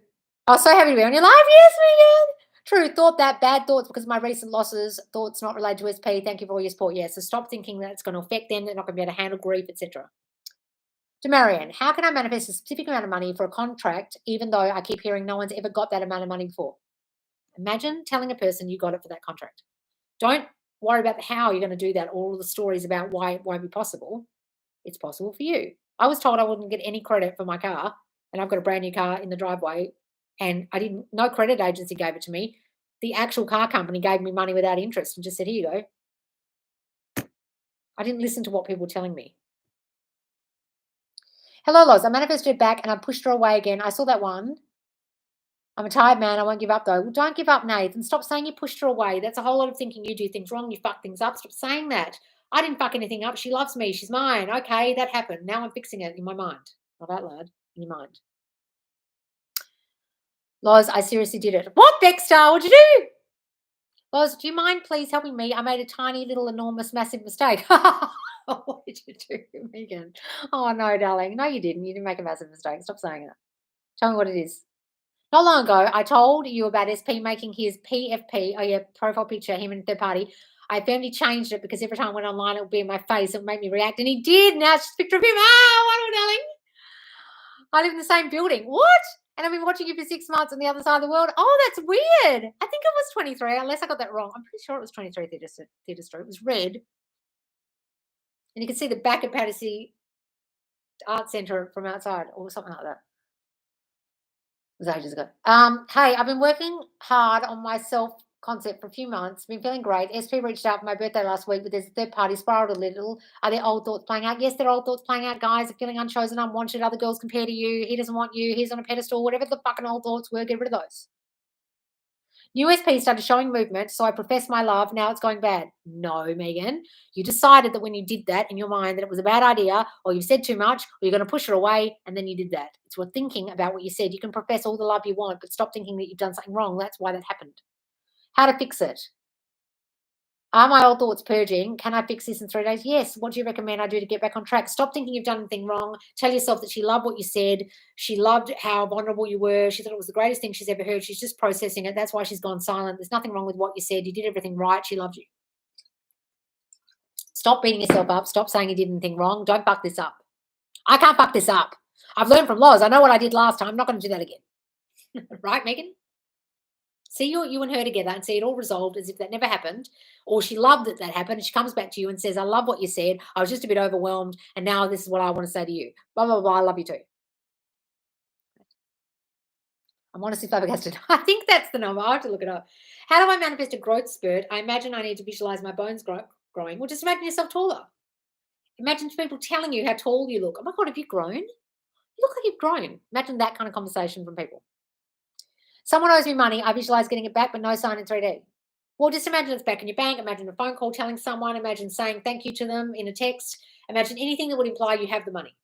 Oh, so happy to be on your live. Yes, Megan. True. Thought that bad thoughts because of my recent losses. Thoughts not related to SP. Thank you for all your support. Yeah. So stop thinking that it's going to affect them. They're not going to be able to handle grief, etc. To Marianne, how can I manifest a specific amount of money for a contract, even though I keep hearing no one's ever got that amount of money before? Imagine telling a person you got it for that contract. Don't worry about how you're going to do that. All the stories about why it won't be possible. It's possible for you. I was told I wouldn't get any credit for my car, and I've got a brand new car in the driveway, and I didn't. No credit agency gave it to me. The actual car company gave me money without interest and just said, "Here you go." I didn't listen to what people were telling me. Hello, Loz. I manifested back and I pushed her away again. I saw that one. I'm a tired man. I won't give up though. Well, don't give up, Nathan. Stop saying you pushed her away. That's a whole lot of thinking you do things wrong. You fuck things up. Stop saying that. I didn't fuck anything up. She loves me. She's mine. Okay, that happened. Now I'm fixing it in my mind. Not out loud. In your mind. Loz, I seriously did it. What, Dexter? What'd you do? Loz, do you mind please helping me? I made a tiny little enormous massive mistake. What did you do, Megan? Oh no, darling. No, you didn't. You didn't make a massive mistake. Stop saying it. Tell me what it is. Not long ago, I told you about SP making his PFP, oh yeah, profile picture, him and third party. I firmly changed it because every time I went online, it would be in my face. It would make me react. And he did. Now it's just a picture of him. Wonderful, darling. I live in the same building. What? And I've been watching you for 6 months on the other side of the world. Oh, that's weird. I think it was 23, unless I got that wrong. I'm pretty sure it was 23 Theatre Street. It was red. And you can see the back of Battersea Art Centre from outside or something like that. It was ages ago. Hey, I've been working hard on my self concept for a few months. Been feeling great. SP reached out for my birthday last week, but there's a third party spiraled a little. Are there old thoughts playing out? Yes, there are old thoughts playing out, guys. Are feeling unchosen, unwanted. Other girls compare to you. He doesn't want you. He's on a pedestal. Whatever the fucking old thoughts were, get rid of those. USP started showing movement, so I professed my love. Now it's going bad. No, Megan. You decided that when you did that in your mind that it was a bad idea, or you said too much, or you're going to push her away, and then you did that. It's what thinking about what you said. You can profess all the love you want, but stop thinking that you've done something wrong. That's why that happened. How to fix it? Are my old thoughts purging? Can I fix this in 3 days? Yes. What do you recommend I do to get back on track? Stop thinking you've done anything wrong. Tell yourself that she loved what you said. She loved how vulnerable you were. She thought it was the greatest thing she's ever heard. She's just processing it. That's why she's gone silent. There's nothing wrong with what you said. You did everything right. She loved you. Stop beating yourself up. Stop saying you did anything wrong. Don't fuck this up. I can't fuck this up. I've learned from Loz. I know what I did last time. I'm not going to do that again. Right, Megan? See you and her together and see it all resolved as if that never happened, or she loved that happened and she comes back to you and says, I love what you said. I was just a bit overwhelmed and now this is what I want to say to you. Blah, blah, blah. I love you too. I'm honestly flabbergasted. I think that's the number. I have to look it up. How do I manifest a growth spurt? I imagine I need to visualize my bones growing. Well, just imagine yourself taller. Imagine people telling you how tall you look. Oh my God, have you grown? You look like you've grown. Imagine that kind of conversation from people. Someone owes me money. I visualize getting it back, but no sign in 3D. Well, just imagine it's back in your bank. Imagine a phone call telling someone. Imagine saying thank you to them in a text. Imagine anything that would imply you have the money.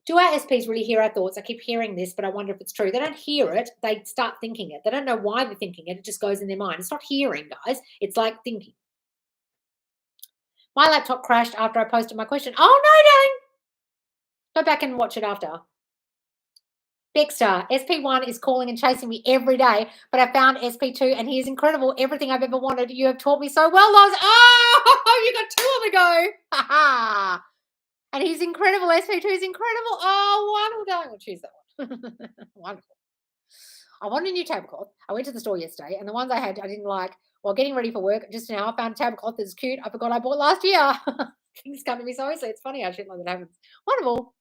Do our SPs really hear our thoughts? I keep hearing this, but I wonder if it's true. They don't hear it. They start thinking it. They don't know why they're thinking it. It just goes in their mind. It's not hearing, guys. It's like thinking. My laptop crashed after I posted my question. Oh, no, darling. Go back and watch it after. Dexter, SP1 is calling and chasing me every day, but I found SP2 and he is incredible. Everything I've ever wanted. You have taught me so well, Loz. Oh, you got 2 on the go. Ha ha. And he's incredible. SP2 is incredible. Oh, wonderful, darling. We'll choose that one. Wonderful. I wanted a new tablecloth. I went to the store yesterday, and the ones I had I didn't like. While getting ready for work, just now I found a tablecloth that's cute. I forgot I bought last year. Things come to me so easily. It's funny how shit like that happens. Wonderful.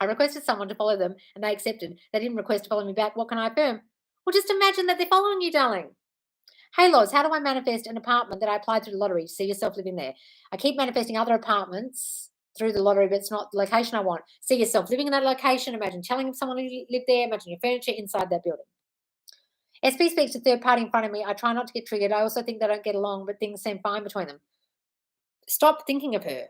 I requested someone to follow them and they accepted. They didn't request to follow me back. What can I affirm? Well, just imagine that they're following you, darling. Hey, Loz, how do I manifest an apartment that I applied through the lottery? See yourself living there. I keep manifesting other apartments through the lottery, but it's not the location I want. See yourself living in that location. Imagine telling someone who lived there. Imagine your furniture inside that building. SP speaks to third party in front of me. I try not to get triggered. I also think they don't get along, but things seem fine between them. Stop thinking of her.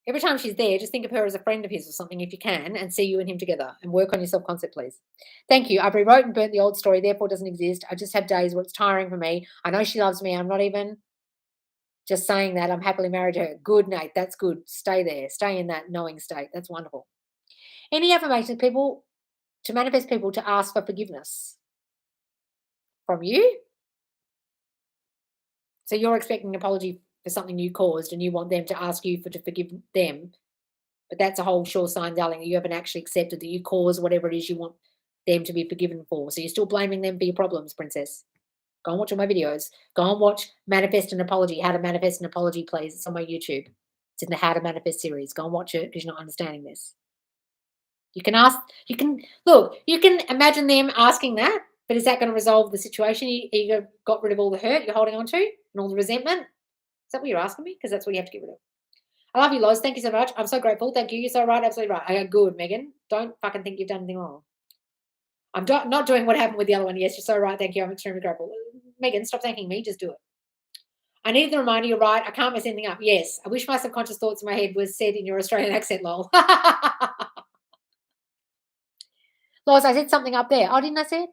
Every time she's there, just think of her as a friend of his or something if you can, and see you and him together and work on your self-concept, please. Thank you. I've rewrote and burnt the old story, therefore it doesn't exist. I just have days where it's tiring for me. I know she loves me. I'm not even just saying that. I'm happily married to her. Good, Nate. That's good. Stay there. Stay in that knowing state. That's wonderful. Any affirmations, people to manifest people to ask for forgiveness from you. So you're expecting an apology for something you caused and you want them to ask you to forgive them. But that's a whole sure sign, darling, that you haven't actually accepted that you caused whatever it is you want them to be forgiven for. So you're still blaming them for your problems, princess. Go and watch all my videos. Go and watch Manifest an Apology, How to Manifest an Apology, please. It's on my YouTube. It's in the How to Manifest series. Go and watch it because you're not understanding this. You can imagine them asking that, but is that going to resolve the situation? You got rid of all the hurt you're holding on to and all the resentment? Is that what you're asking me? Because that's what you have to get rid of. I love you, Loz. Thank you so much. I'm so grateful. Thank you. You're so right. Absolutely right. I go, good, Megan. Don't fucking think you've done anything wrong. I'm not doing what happened with the other one. Yes, you're so right. Thank you. I'm extremely grateful. Megan, stop thanking me. Just do it. I need the reminder. You're right. I can't mess anything up. Yes. I wish my subconscious thoughts in my head was said in your Australian accent, lol. Loz, I said something up there. Oh, didn't I say it?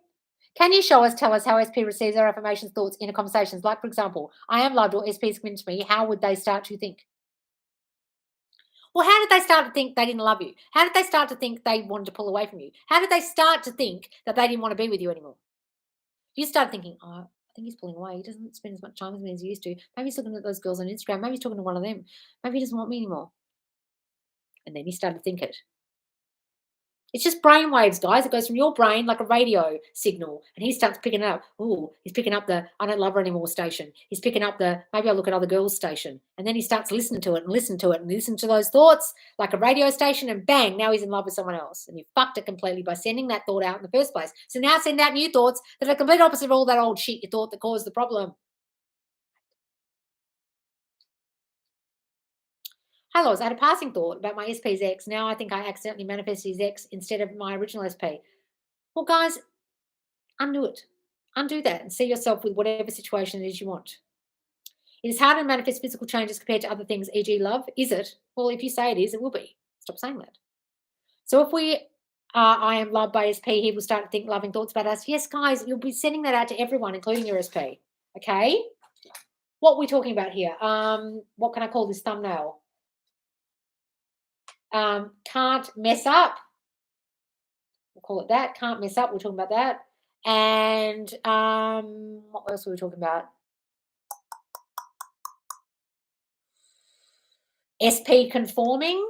Can you tell us how SP receives our affirmations, thoughts in conversations? Like, for example, I am loved or SP is committed to me. How would they start to think? Well, how did they start to think they didn't love you? How did they start to think they wanted to pull away from you? How did they start to think that they didn't want to be with you anymore? You start thinking, oh, I think he's pulling away. He doesn't spend as much time with me as he used to. Maybe he's looking at those girls on Instagram. Maybe he's talking to one of them. Maybe he doesn't want me anymore. And then you start to think it. It's just brain waves, guys. It goes from your brain like a radio signal, and he starts picking it up. Oh, he's picking up the I don't love her anymore station. He's picking up the maybe I'll look at other girls station. And then he starts listening to it and listen to it and listen to those thoughts like a radio station, and bang, now he's in love with someone else. And you fucked it completely by sending that thought out in the first place. So now send out new thoughts that are the complete opposite of all that old shit you thought that caused the problem. Hello, I had a passing thought about my SP's ex. Now I think I accidentally manifested his ex instead of my original SP. Well, guys, undo it. Undo that and see yourself with whatever situation it is you want. It is harder to manifest physical changes compared to other things, e.g. love. Is it? Well, if you say it is, it will be. Stop saying that. So if we I am loved by SP, he will start to think loving thoughts about us. Yes, guys, you'll be sending that out to everyone, including your SP. Okay? What are we talking about here? What can I call this thumbnail? Can't mess up. We'll call it that. Can't mess up. We're talking about that. And what else were we talking about? SP conforming.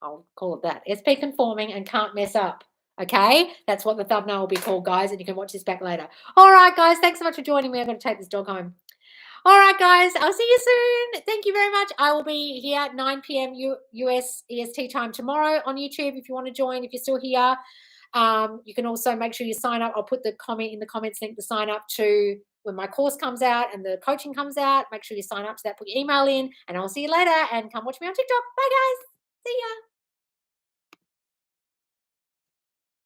I'll call it that. SP conforming and can't mess up. Okay? That's what the thumbnail will be called, guys, and you can watch this back later. All right, guys. Thanks so much for joining me. I'm going to take this dog home. All right, guys. I'll see you soon. Thank you very much. I will be here at 9 p.m. US EST time tomorrow on YouTube if you want to join, if you're still here. You can also make sure you sign up. I'll put the comment in the comments link to sign up to when my course comes out and the coaching comes out. Make sure you sign up to that, put your email in, and I'll see you later. And come watch me on TikTok. Bye, guys. See ya.